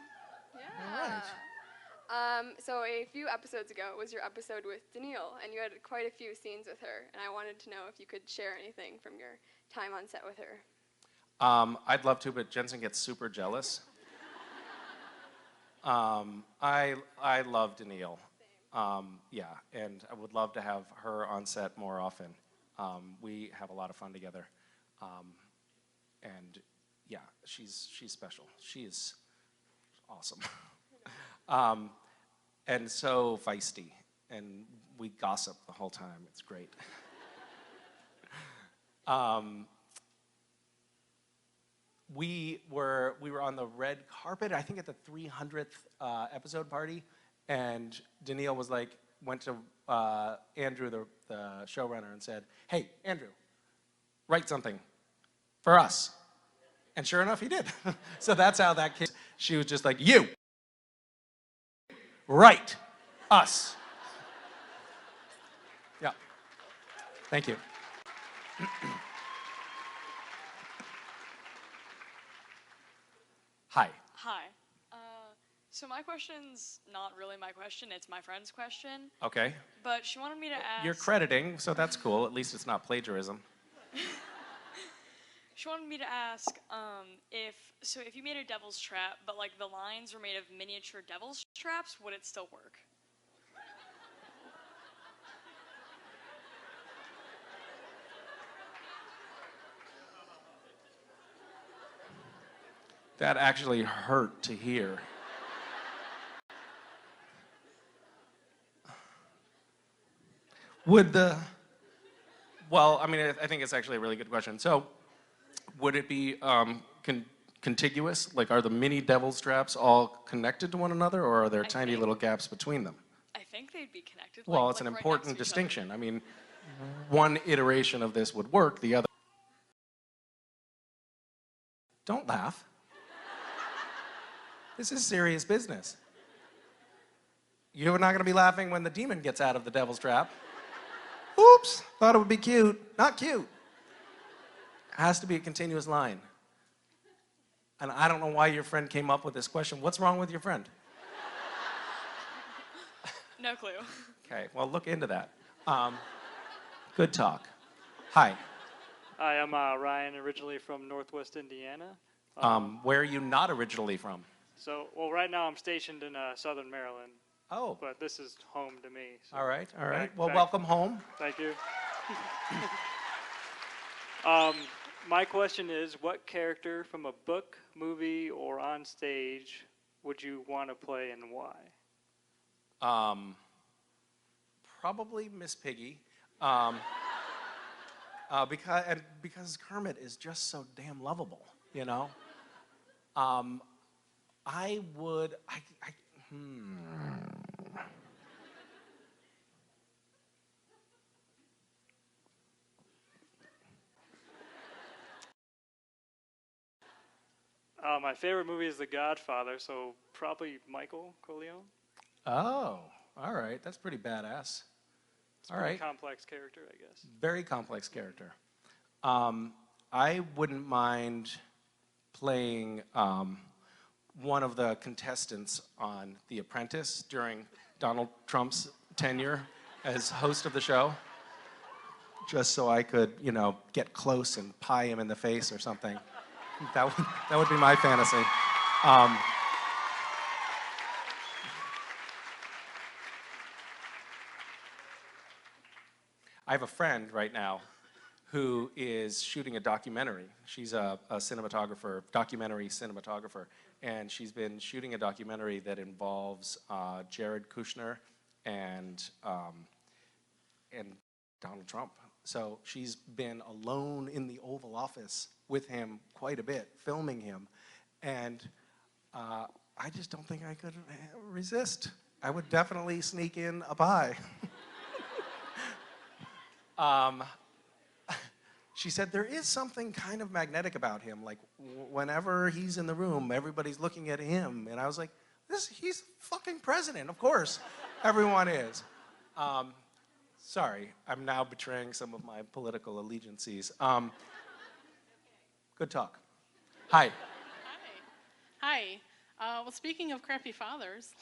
[SPEAKER 9] All right.
[SPEAKER 14] So a few episodes ago was your episode with Danielle, and you had quite a few scenes with her, and I wanted to know if you could share anything from your time on set with her.
[SPEAKER 9] I'd love to, but Jensen gets super jealous. I love Danielle. Yeah, and I would love to have her on set more often. We have a lot of fun together. And yeah, she's special. She is awesome. And so feisty, and we gossip the whole time. It's great. We were on the red carpet, I think at the 300th episode party, and Danielle went to Andrew, the showrunner, and said, "Hey, Andrew, write something for us." And sure enough, he did. So that's how that came. She was just like, "You, write us." Yeah. Thank you. Hi.
[SPEAKER 15] Hi. So my question's not really my question, it's my friend's question.
[SPEAKER 9] Okay.
[SPEAKER 15] But she wanted me to ask...
[SPEAKER 9] You're crediting, so that's cool. At least it's not plagiarism.
[SPEAKER 15] She wanted me to ask if you made a devil's trap, but like the lines were made of miniature devil's traps, would it still work?
[SPEAKER 9] That actually hurt to hear. Well, I mean, I think it's actually a really good question. So, would it be contiguous? Like, are the mini devil's traps all connected to one another, or are there tiny little gaps between them?
[SPEAKER 15] I think they'd be connected.
[SPEAKER 9] Well, it's an important distinction. I mean, one iteration of this would work, the other... Don't laugh. This is serious business. You're not going to be laughing when the demon gets out of the devil's trap. Oops, thought it would be cute. Not cute. It has to be a continuous line. And I don't know why your friend came up with this question. What's wrong with your friend?
[SPEAKER 15] No clue.
[SPEAKER 9] Okay, well, look into that. Good talk. Hi.
[SPEAKER 16] Hi, I'm Ryan, originally from Northwest Indiana.
[SPEAKER 9] Where are you not originally from?
[SPEAKER 16] So, well, right now I'm stationed in Southern Maryland.
[SPEAKER 9] Oh.
[SPEAKER 16] But this is home to me. So
[SPEAKER 9] All right. Well, welcome home.
[SPEAKER 16] Thank you. My question is, what character from a book, movie, or on stage would you want to play and why?
[SPEAKER 9] Probably Miss Piggy. Because Kermit is just so damn lovable, you know?
[SPEAKER 16] My favorite movie is The Godfather, so probably Michael Corleone.
[SPEAKER 9] Oh, all right. That's pretty badass.
[SPEAKER 16] It's
[SPEAKER 9] All
[SPEAKER 16] a pretty
[SPEAKER 9] right.
[SPEAKER 16] complex character, I guess.
[SPEAKER 9] Very complex character. I wouldn't mind playing one of the contestants on The Apprentice during Donald Trump's tenure as host of the show, just so I could, you know, get close and pie him in the face or something. That would be my fantasy. I have a friend right now who is shooting a documentary. She's a cinematographer, documentary cinematographer, and she's been shooting a documentary that involves Jared Kushner and Donald Trump. So she's been alone in the Oval Office with him quite a bit, filming him, and I just don't think I could resist. I would definitely sneak in a pie. She said there is something kind of magnetic about him. Like whenever he's in the room, everybody's looking at him. And I was like, he's fucking president, of course. Everyone is. Sorry, I'm now betraying some of my political allegiances. Good talk. Hi.
[SPEAKER 17] Hi. Well, speaking of crappy fathers,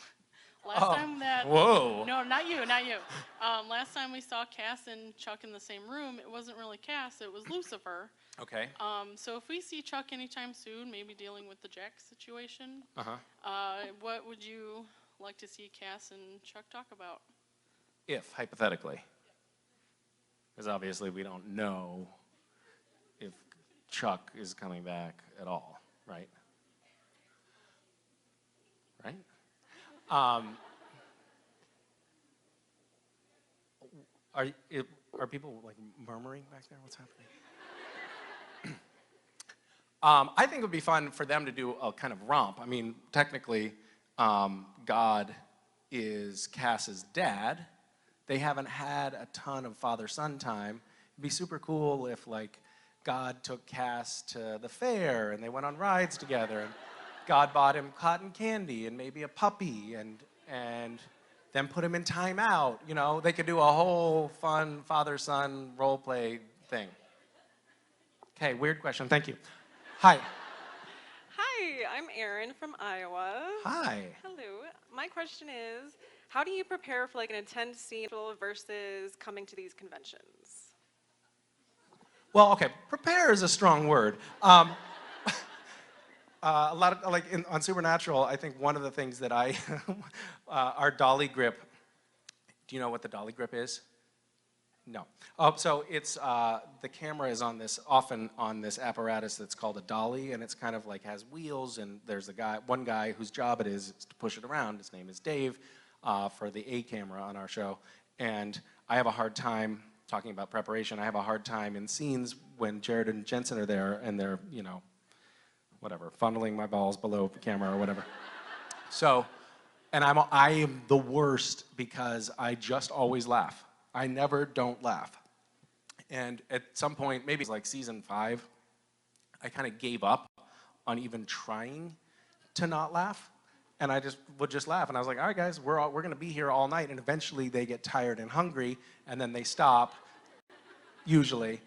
[SPEAKER 9] Whoa.
[SPEAKER 17] No, not you, not you. Last time we saw Cass and Chuck in the same room, it wasn't really Cass, it was Lucifer.
[SPEAKER 9] Okay.
[SPEAKER 17] So if we see Chuck anytime soon, maybe dealing with the Jack situation, what would you like to see Cass and Chuck talk about?
[SPEAKER 9] If, hypothetically. Because obviously we don't know if Chuck is coming back at all, right? Right? Are people like murmuring back there? What's happening? I think it would be fun for them to do a kind of romp. I mean, technically, God is Cass's dad. They haven't had a ton of father-son time. It'd be super cool if, like, God took Cass to the fair and they went on rides together, and God bought him cotton candy and maybe a puppy, and then put him in timeout. You know, they could do a whole fun father-son role play thing. Okay, weird question. Thank you. Hi.
[SPEAKER 18] Hi, I'm Erin from Iowa.
[SPEAKER 9] Hi.
[SPEAKER 18] Hello. My question is, how do you prepare for like an intense scene versus coming to these conventions?
[SPEAKER 9] Well, okay, prepare is a strong word. A lot of, like on Supernatural, I think one of the things that our dolly grip, do you know what the dolly grip is? No. So it's, the camera is often on this apparatus that's called a dolly, and it's kind of like has wheels, and there's one guy whose job it is to push it around. His name is Dave, for the A camera on our show. And I have a hard time, talking about preparation, I have a hard time in scenes when Jared and Jensen are there and they're, you know, whatever, funneling my balls below the camera or whatever. So, and I am the worst because I just always laugh. I never don't laugh. And at some point, maybe it's like season 5, I kind of gave up on even trying to not laugh. And I would just laugh. And I was like, all right, guys, we're going to be here all night. And eventually they get tired and hungry, and then they stop, usually.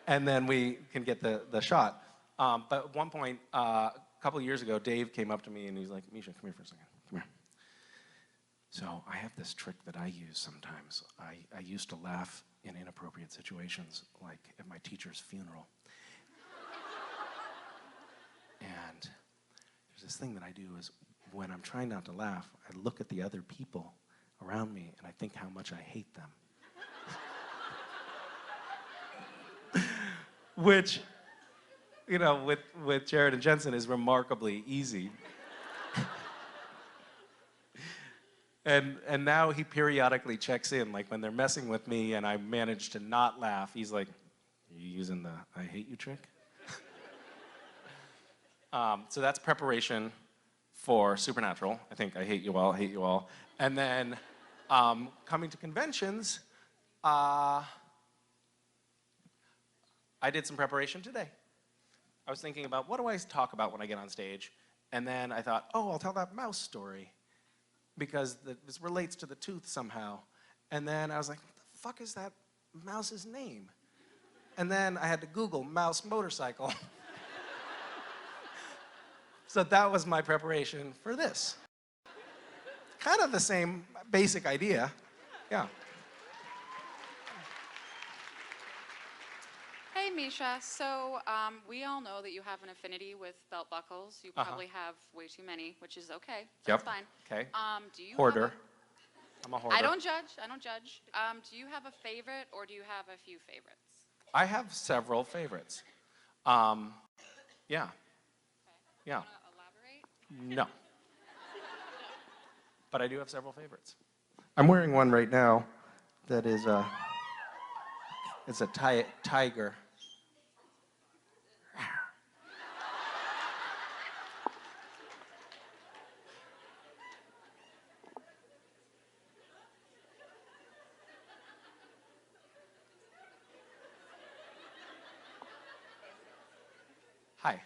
[SPEAKER 9] And then we can get the shot. But at one point, a couple of years ago, Dave came up to me and he's like, Misha, come here for a second. Come here. So I have this trick that I use sometimes. I used to laugh in inappropriate situations, like at my teacher's funeral. And there's this thing that I do is when I'm trying not to laugh, I look at the other people around me and I think how much I hate them. Which, you know, with Jared and Jensen is remarkably easy. And now he periodically checks in, like when they're messing with me and I manage to not laugh, he's like, are you using the I hate you trick? So that's preparation for Supernatural. I think I hate you all, hate you all. And then coming to conventions, I did some preparation today. I was thinking about, what do I talk about when I get on stage? And then I thought, oh, I'll tell that mouse story because this relates to the tooth somehow. And then I was like, what the fuck is that mouse's name? And then I had to Google mouse motorcycle. So that was my preparation for this. Kind of the same basic idea, yeah.
[SPEAKER 19] Hey, Misha. So we all know that you have an affinity with belt buckles. You probably have way too many, which is okay. That's fine.
[SPEAKER 9] Okay.
[SPEAKER 19] Do you
[SPEAKER 9] Hoarder. I'm a hoarder.
[SPEAKER 19] I don't judge. I don't judge. Do you have a favorite, or do you have a few favorites?
[SPEAKER 9] I have several favorites. Yeah.
[SPEAKER 19] Okay.
[SPEAKER 9] Yeah.
[SPEAKER 19] Want to elaborate?
[SPEAKER 9] No. But I do have several favorites. I'm wearing one right now that is it's a tiger. Hi.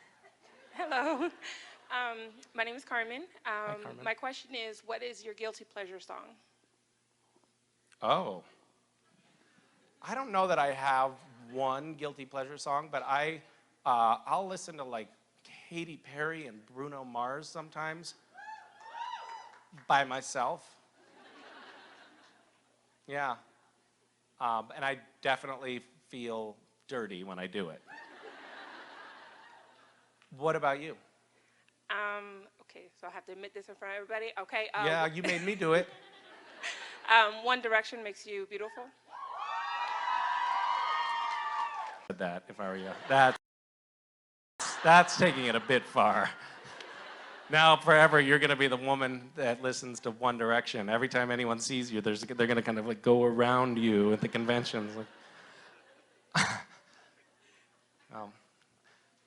[SPEAKER 20] Hello. My name is Carmen.
[SPEAKER 9] Carmen.
[SPEAKER 20] My question is, what is your guilty pleasure song?
[SPEAKER 9] Oh. I don't know that I have one guilty pleasure song, but I'll listen to like Katy Perry and Bruno Mars sometimes by myself. Yeah. And I definitely feel dirty when I do it. What about you?
[SPEAKER 20] Okay, so I have to admit this in front of everybody. Okay.
[SPEAKER 9] Yeah, you made me do it.
[SPEAKER 20] One Direction makes you beautiful.
[SPEAKER 9] That, if I were you. That's taking it a bit far. Now, forever, you're going to be the woman that listens to One Direction. Every time anyone sees you, they're going to kind of like go around you at the conventions. Like,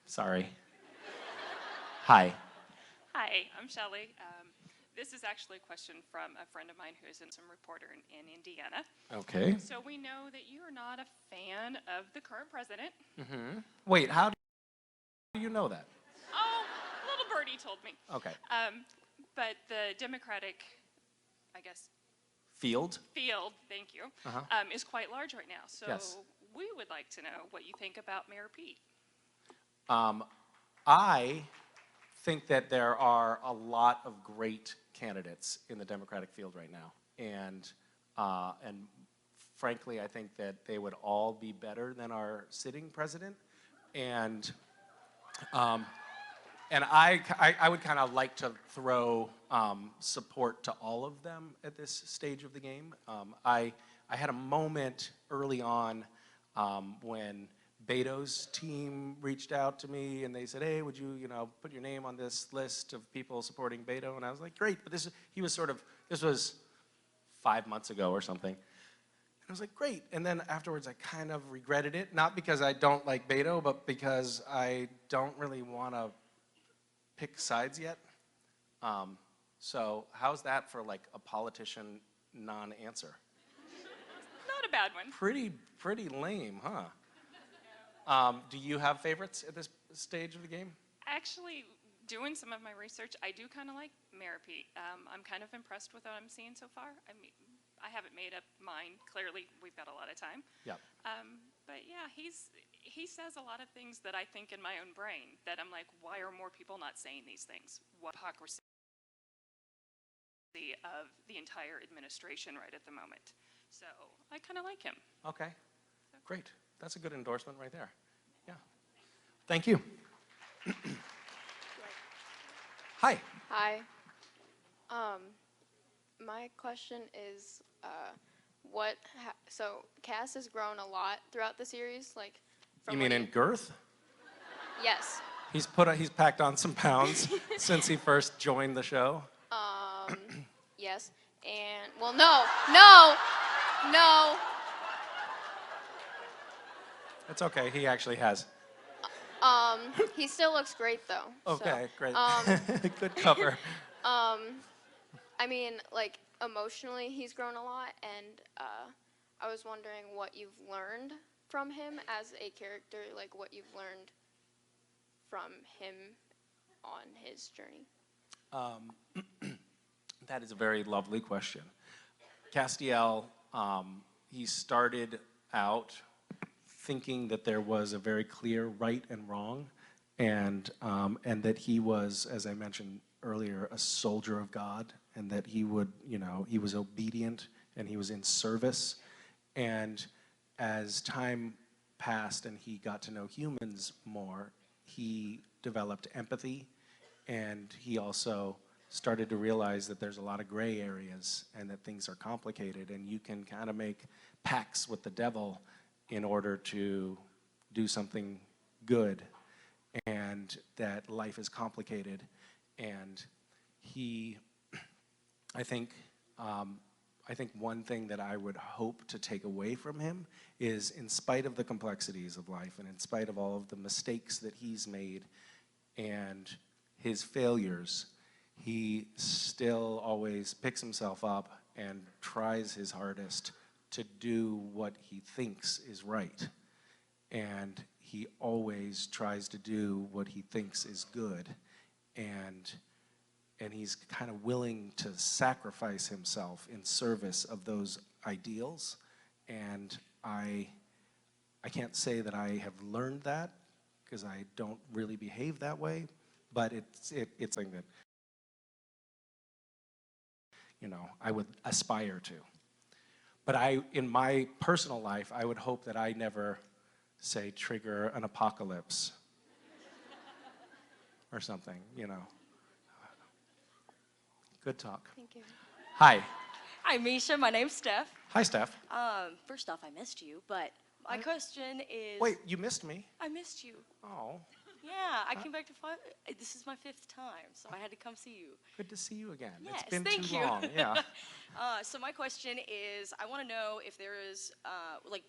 [SPEAKER 9] sorry. Hi.
[SPEAKER 21] Hi, I'm Shelley. This is actually a question from a friend of mine who is some reporter in Indiana.
[SPEAKER 9] Okay.
[SPEAKER 21] So we know that you are not a fan of the current president.
[SPEAKER 9] Mm-hmm. Wait, how do you know that?
[SPEAKER 21] Oh, little birdie told me.
[SPEAKER 9] Okay.
[SPEAKER 21] But the Democratic, I guess,
[SPEAKER 9] Field?
[SPEAKER 21] thank you,
[SPEAKER 9] Uh-huh.
[SPEAKER 21] is quite large right now. So
[SPEAKER 9] Yes.
[SPEAKER 21] we would like to know what you think about Mayor Pete.
[SPEAKER 9] I think that there are a lot of great candidates in the Democratic field right now, and frankly, I think that they would all be better than our sitting president, and I would kind of like to throw support to all of them at this stage of the game. I had a moment early on when Beto's team reached out to me and they said, hey, would you, put your name on this list of people supporting Beto? And I was like, great, but this was 5 months ago or something. And I was like, great. And then afterwards I kind of regretted it, not because I don't like Beto, but because I don't really want to pick sides yet. So how's that for like a politician non-answer?
[SPEAKER 21] Not a bad one.
[SPEAKER 9] Pretty lame, huh? Do you have favorites at this stage of the game?
[SPEAKER 21] Actually, doing some of my research, I do kind of like Mayor Pete. I'm kind of impressed with what I'm seeing so far. I mean, I haven't made up mine. Clearly, we've got a lot of time.
[SPEAKER 9] Yeah.
[SPEAKER 21] But yeah, he says a lot of things that I think in my own brain that I'm like, why are more people not saying these things? What hypocrisy of the entire administration right at the moment. So I kind of like him.
[SPEAKER 9] Okay, great. That's a good endorsement right there. Yeah. Thank you. Hi.
[SPEAKER 14] Hi. My question is, so Cass has grown a lot throughout the series, like.
[SPEAKER 9] You mean in girth?
[SPEAKER 14] Yes.
[SPEAKER 9] He's packed on some pounds since he first joined the show.
[SPEAKER 14] Yes. And well, no.
[SPEAKER 9] It's okay. He actually has.
[SPEAKER 14] He still looks great though.
[SPEAKER 9] Okay,
[SPEAKER 14] so,
[SPEAKER 9] great. Good cover.
[SPEAKER 14] I mean, like emotionally, he's grown a lot, and I was wondering what you've learned from him as a character, like what you've learned from him on his journey?
[SPEAKER 9] That is a very lovely question. Castiel, he started out thinking that there was a very clear right and wrong, and that he was, as I mentioned earlier, a soldier of God, and that he would, he was obedient and he was in service. And as time passed and he got to know humans more, he developed empathy, and he also started to realize that there's a lot of gray areas and that things are complicated, and you can kind of make pacts with the devil in order to do something good, and that life is complicated. And I think one thing that I would hope to take away from him is, in spite of the complexities of life and in spite of all of the mistakes that he's made and his failures, he still always picks himself up and tries his hardest to do what he thinks is right. And he always tries to do what he thinks is good. And he's kind of willing to sacrifice himself in service of those ideals. And I can't say that I have learned that, because I don't really behave that way, but it's something that, I would aspire to. But in my personal life, I would hope that I never, say, trigger an apocalypse or something, Good talk.
[SPEAKER 2] Thank you.
[SPEAKER 9] Hi.
[SPEAKER 2] Hi, Misha. My name's Steph.
[SPEAKER 9] Hi, Steph.
[SPEAKER 2] First off, I missed you, but my question is...
[SPEAKER 9] Wait, you missed me?
[SPEAKER 2] I missed you.
[SPEAKER 9] Oh.
[SPEAKER 2] Yeah, I came back to find... This is my 5th time, so I had to come see you.
[SPEAKER 9] Good to see you again.
[SPEAKER 2] Yes,
[SPEAKER 9] It's been
[SPEAKER 2] thank
[SPEAKER 9] too
[SPEAKER 2] you.
[SPEAKER 9] long. Yeah.
[SPEAKER 2] So my question is, I want to know if there is,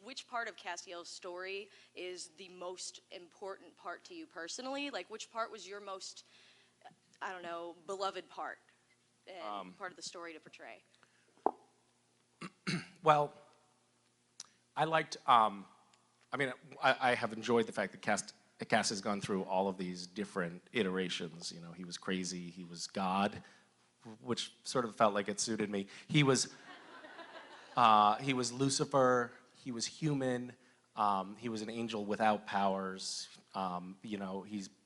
[SPEAKER 2] which part of Castiel's story is the most important part to you personally? Like, which part was your most, beloved part and part of the story to portray?
[SPEAKER 9] Well, I liked, I have enjoyed the fact that Cass has gone through all of these different iterations. He was crazy, he was God, which sort of felt like it suited me. He was Lucifer, he was human, he was an angel without powers.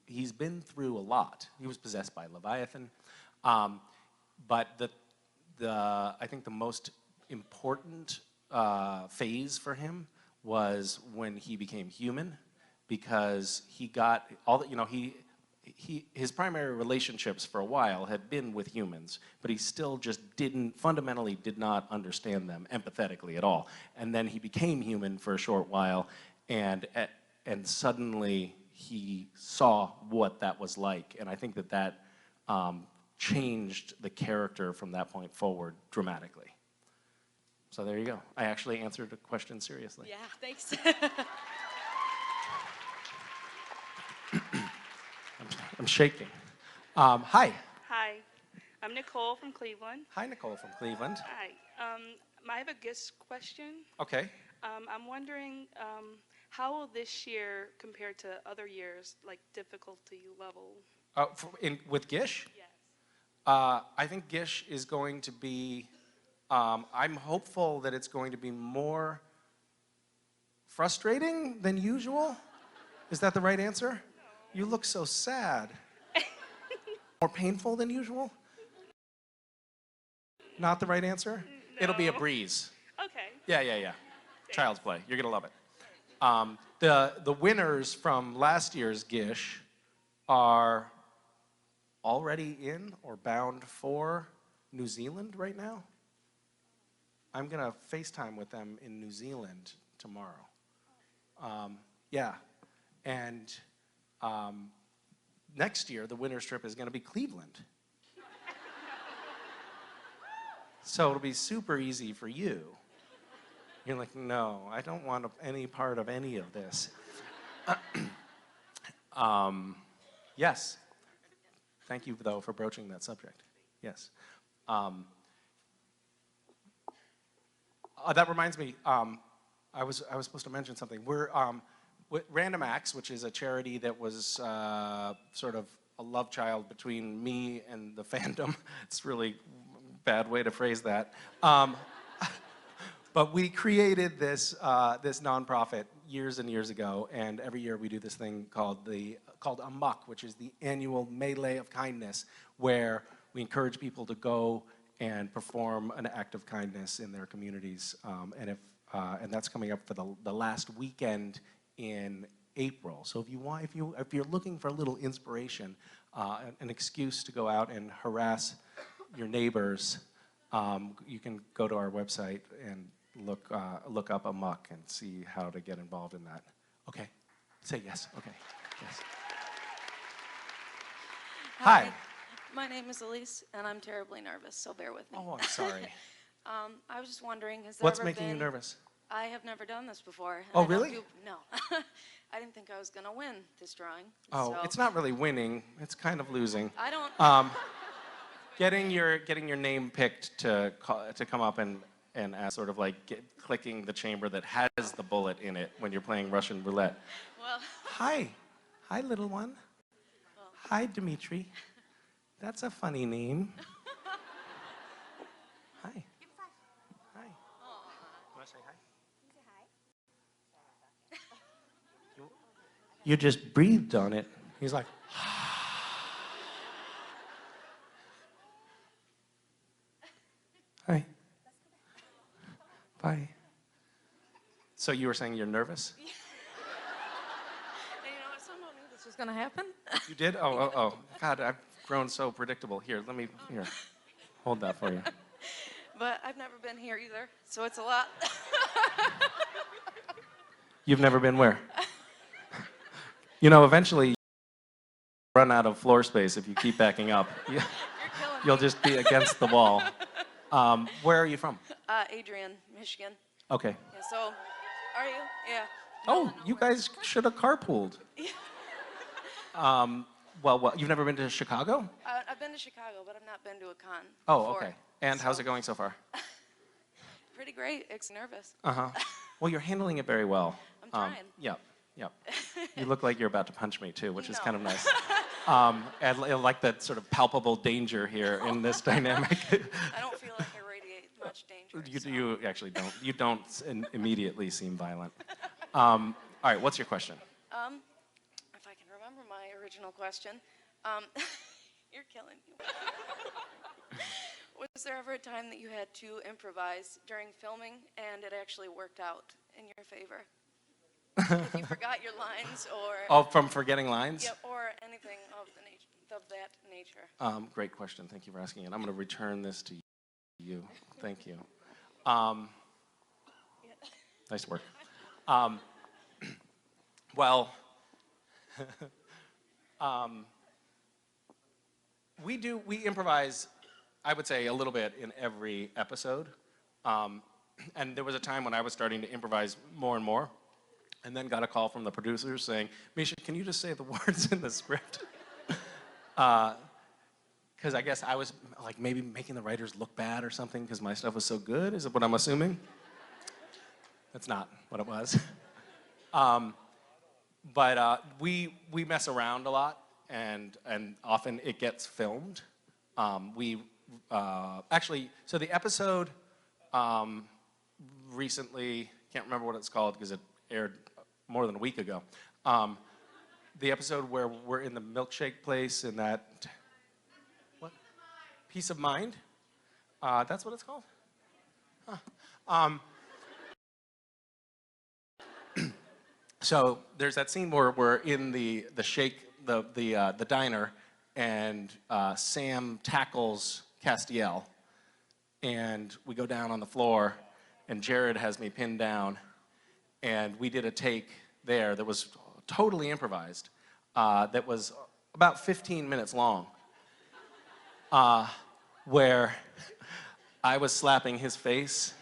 [SPEAKER 9] He's been through a lot. He was possessed by Leviathan. But I think the most important phase for him was when he became human, because he got all the, his primary relationships for a while had been with humans, but he still just fundamentally did not understand them empathetically at all. And then he became human for a short while, and suddenly he saw what that was like. And I think that changed the character from that point forward dramatically. So there you go. I actually answered a question seriously.
[SPEAKER 2] Yeah, thanks.
[SPEAKER 9] I'm shaking. Hi.
[SPEAKER 22] Hi, I'm Nicole from Cleveland.
[SPEAKER 9] Hi, Nicole from Cleveland.
[SPEAKER 22] Hi. I have a guest question.
[SPEAKER 9] Okay.
[SPEAKER 22] I'm wondering how will this year compare to other years, like difficulty level?
[SPEAKER 9] With Gish?
[SPEAKER 22] Yes.
[SPEAKER 9] I think Gish is going to be, I'm hopeful that it's going to be more frustrating than usual. Is that the right answer? No. You look so sad. More painful than usual? Not the right answer? No. It'll be a breeze.
[SPEAKER 22] Okay.
[SPEAKER 9] Yeah. Child's play. You're going to love it. The winners from last year's Gish are already in or bound for New Zealand right now. I'm going to FaceTime with them in New Zealand tomorrow. Yeah. And next year, the winner's trip is going to be Cleveland. So it'll be super easy for you. You're like, no, I don't want any part of any of this. Yes. Thank you, though, for broaching that subject. Yes. That reminds me, I was supposed to mention something. Random Acts, which is a charity that was sort of a love child between me and the fandom. It's really a bad way to phrase that. But we created this nonprofit years and years ago, and every year we do this thing called Amok, which is the annual melee of kindness, where we encourage people to go and perform an act of kindness in their communities. And that's coming up for the last weekend in April. So if you're looking for a little inspiration, an excuse to go out and harass your neighbors, you can go to our website and look up Amok and see how to get involved in that. Okay, say yes. Okay, yes. Hi.
[SPEAKER 1] My name is Elise, and I'm terribly nervous, so bear with me.
[SPEAKER 9] Oh, I'm sorry.
[SPEAKER 1] I was just wondering, has there
[SPEAKER 9] What's
[SPEAKER 1] ever
[SPEAKER 9] making you
[SPEAKER 1] been-
[SPEAKER 9] nervous?
[SPEAKER 1] I have never done this before.
[SPEAKER 9] Oh,
[SPEAKER 1] I don't
[SPEAKER 9] really?
[SPEAKER 1] No. I didn't think I was going to win this drawing.
[SPEAKER 9] Oh,
[SPEAKER 1] so
[SPEAKER 9] it's not really winning. It's kind of losing.
[SPEAKER 1] I don't...
[SPEAKER 9] Getting your name picked to come up and ask, sort of like clicking the chamber that has the bullet in it when you're playing Russian roulette.
[SPEAKER 1] Well...
[SPEAKER 9] Hi. Hi, little one. Hi, Dimitri. That's a funny name. Hi. Hi. Want to say hi? You just breathed on it. He's like, hi. Bye. So you were saying you're nervous?
[SPEAKER 1] And you know what? Someone knew this was going to happen.
[SPEAKER 9] You did? Oh. God, I've grown so predictable. Here, here. Hold that for you.
[SPEAKER 1] But I've never been here either, so it's a lot.
[SPEAKER 9] You've never been where? You know, eventually you run out of floor space if you keep backing up. You'll just be against the wall. Where are you from?
[SPEAKER 1] Adrian, Michigan.
[SPEAKER 9] Okay.
[SPEAKER 1] Yeah, so, are you? Yeah.
[SPEAKER 9] Oh, you guys should have carpooled. Well, you've never been to Chicago?
[SPEAKER 1] I've been to Chicago, but I've not been to a con
[SPEAKER 9] Oh,
[SPEAKER 1] before.
[SPEAKER 9] okay. And how's it going so far?
[SPEAKER 1] Pretty great. It's nervous.
[SPEAKER 9] Uh-huh. Well, you're handling it very well.
[SPEAKER 1] I'm trying.
[SPEAKER 9] Yep. You look like you're about to punch me, too, which is kind of nice. And I like that sort of palpable danger here in this dynamic.
[SPEAKER 1] I don't feel like I radiate much danger.
[SPEAKER 9] You actually don't. You don't immediately seem violent. All right, what's your question?
[SPEAKER 1] If I can remember my original question. You're killing me. Was there ever a time that you had to improvise during filming and it actually worked out in your favor? If you forgot your lines or...
[SPEAKER 9] Oh, from forgetting lines?
[SPEAKER 1] Yep, or anything of that nature.
[SPEAKER 9] Great question. Thank you for asking it. I'm going to return this to you. Thank you. Nice work. Well, we improvise, I would say, a little bit in every episode. And there was a time when I was starting to improvise more and more, and then got a call from the producers saying, Misha, can you just say the words in the script? Because I guess I was like maybe making the writers look bad or something because my stuff was so good, is what I'm assuming? That's not what it was. But we mess around a lot, and often it gets filmed. Actually, so the episode recently, can't remember what it's called because it aired more than a week ago. The episode where we're in the milkshake place in that, what? Peace of Mind? That's what it's called? Huh. So there's that scene where we're in the diner, and Sam tackles Castiel, and we go down on the floor, and Jared has me pinned down, and we did a take there that was totally improvised, that was about 15 minutes long, where I was slapping his face,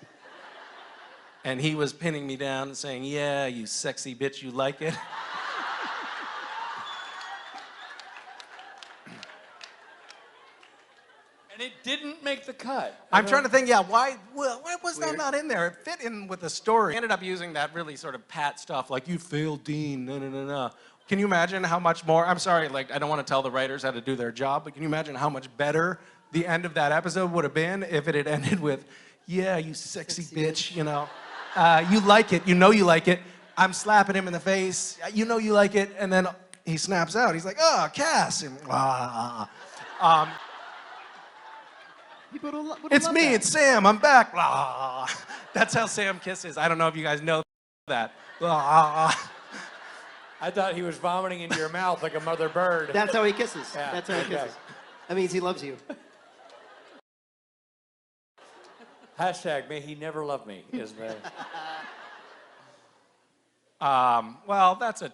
[SPEAKER 9] and he was pinning me down and saying, yeah, you sexy bitch, you like it?
[SPEAKER 3] And it didn't make the cut?
[SPEAKER 9] I'm trying to think, yeah, why was that not in there? It fit in with the story. I ended up using that really sort of pat stuff, like, you failed Dean, no. Can you imagine how much more, I'm sorry, like, I don't want to tell the writers how to do their job, but can you imagine how much better the end of that episode would have been if it had ended with, yeah, you sexy bitch, you know. You like it, you know you like it. I'm slapping him in the face, you know you like it, and then he snaps out. He's like, oh, Cass, and it's me, it's Sam, I'm back. Blah. That's how Sam kisses. I don't know if you guys know that. Blah.
[SPEAKER 3] I thought he was vomiting into your mouth like a mother bird.
[SPEAKER 5] That's how he kisses.
[SPEAKER 3] Yeah.
[SPEAKER 5] That's how he kisses. That means he loves you.
[SPEAKER 3] Hashtag may he never love me is the...
[SPEAKER 9] Well, that's a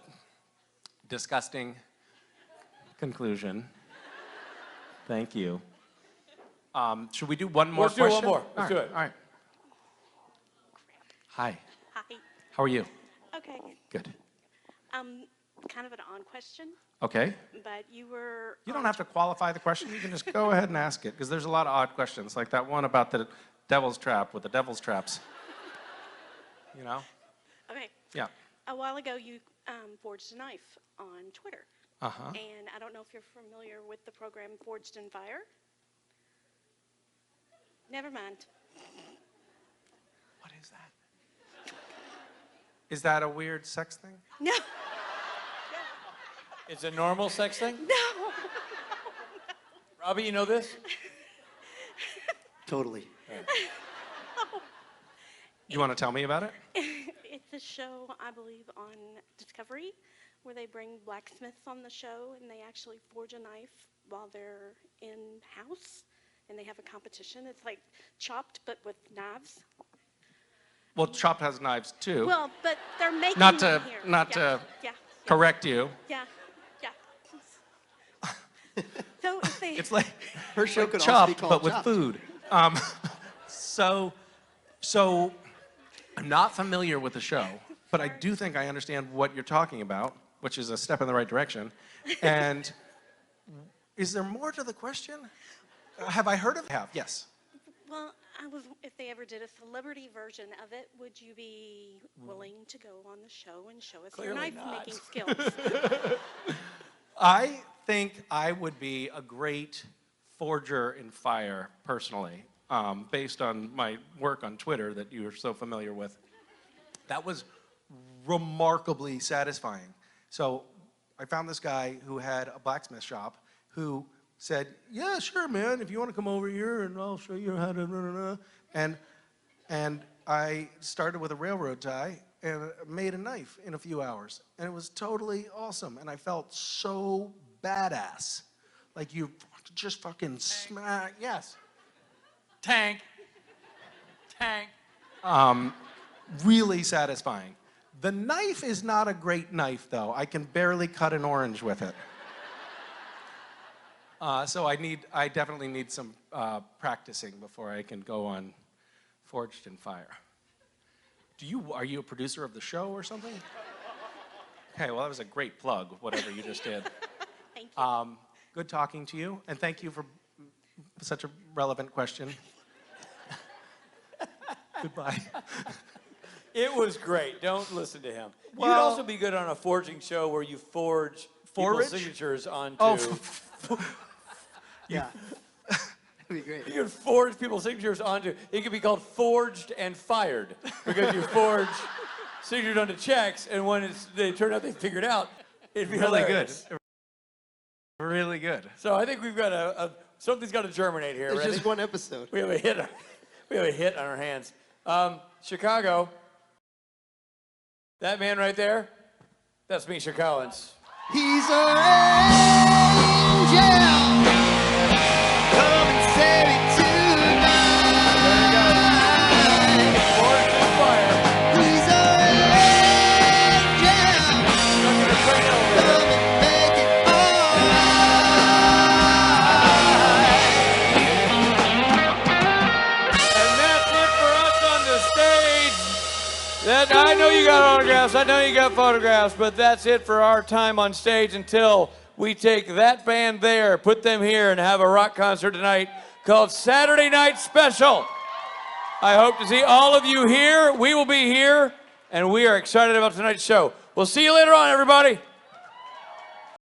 [SPEAKER 9] disgusting conclusion. Thank you. Should we do one more
[SPEAKER 3] Let's
[SPEAKER 9] question?
[SPEAKER 3] do one more. Let's do it.
[SPEAKER 9] All right. Hi.
[SPEAKER 23] Hi.
[SPEAKER 9] How are you?
[SPEAKER 23] Okay.
[SPEAKER 9] Good.
[SPEAKER 23] Kind of an odd question.
[SPEAKER 9] Okay.
[SPEAKER 23] But you were.
[SPEAKER 9] You don't have to qualify the question. You can just go ahead and ask it, because there's a lot of odd questions, like that one about the devil's trap with the devil's traps. You know?
[SPEAKER 23] Okay.
[SPEAKER 9] Yeah.
[SPEAKER 23] A while ago, you forged a knife on Twitter.
[SPEAKER 9] Uh-huh.
[SPEAKER 23] And I don't know if you're familiar with the program Forged in Fire. Never mind.
[SPEAKER 9] What is that? Is that a weird sex thing?
[SPEAKER 23] No.
[SPEAKER 3] It's a normal sex thing?
[SPEAKER 23] No.
[SPEAKER 3] Robbie, you know this?
[SPEAKER 5] Totally.
[SPEAKER 9] You want to tell me about it?
[SPEAKER 23] It's a show, I believe, on Discovery, where they bring blacksmiths on the show, and they actually forge a knife while they're in-house, and they have a competition. It's like Chopped, but with knives.
[SPEAKER 9] Well, Chopped has knives too.
[SPEAKER 23] Well, but they're making
[SPEAKER 9] Not
[SPEAKER 23] them
[SPEAKER 9] to
[SPEAKER 23] here.
[SPEAKER 9] not
[SPEAKER 23] Yeah,
[SPEAKER 9] to
[SPEAKER 23] yeah,
[SPEAKER 9] correct you.
[SPEAKER 23] yeah, yeah. So if they
[SPEAKER 9] It's like
[SPEAKER 5] her show
[SPEAKER 9] like
[SPEAKER 5] could
[SPEAKER 9] Chopped,
[SPEAKER 5] also be called
[SPEAKER 9] but with
[SPEAKER 5] Chopped.
[SPEAKER 9] food. So I'm not familiar with the show, but I do think I understand what you're talking about, which is a step in the right direction. And is there more to the question? Have I heard of it? Yes.
[SPEAKER 23] Well, if they ever did a celebrity version of it, would you be willing to go on the show and show us your
[SPEAKER 3] Clearly
[SPEAKER 23] knife-making skills?
[SPEAKER 9] I think I would be a great forger in fire, personally, based on my work on Twitter that you are so familiar with. That was remarkably satisfying. So I found this guy who had a blacksmith shop who said, yeah, sure, man, if you want to come over here and I'll show you how to, and I started with a railroad tie and made a knife in a few hours. And it was totally awesome. And I felt so badass. Like you just fucking smack, yes.
[SPEAKER 3] Tank. Tank.
[SPEAKER 9] Really satisfying. The knife is not a great knife, though. I can barely cut an orange with it. So I definitely need some practicing before I can go on Forged in Fire. Are you a producer of the show or something? Okay, well, that was a great plug, whatever you just did.
[SPEAKER 23] Thank you.
[SPEAKER 9] Good talking to you, and thank you for such a relevant question. Goodbye.
[SPEAKER 3] It was great. Don't listen to him.
[SPEAKER 9] Well-
[SPEAKER 3] You'd also be good on a forging show where you forge people's signatures onto...
[SPEAKER 9] Oh,
[SPEAKER 5] yeah. That'd be great.
[SPEAKER 3] You could forge people's signatures onto... It could be called Forged and Fired because you forge signatures onto checks, and when they turn out they figured out, it'd be
[SPEAKER 9] really
[SPEAKER 3] hilarious.
[SPEAKER 9] good. Really good.
[SPEAKER 3] So I think we've got something's got to germinate here.
[SPEAKER 5] It's
[SPEAKER 3] right?
[SPEAKER 5] just one episode.
[SPEAKER 3] We have a hit. We have a hit on our hands. Chicago. That man right there, that's Misha Collins.
[SPEAKER 5] He's an angel. Come and save it tonight.
[SPEAKER 3] There you go. Forged in Fire.
[SPEAKER 5] He's an angel.
[SPEAKER 3] Stuck in a train over there.
[SPEAKER 5] Come and make it
[SPEAKER 3] And that's it for us on the stage. I know you got autographs, I know you got photographs, but that's it for our time on stage until we take that band there, put them here, and have a rock concert tonight called Saturday Night Special. I hope to see all of you here. We will be here, and we are excited about tonight's show. We'll see you later on, everybody.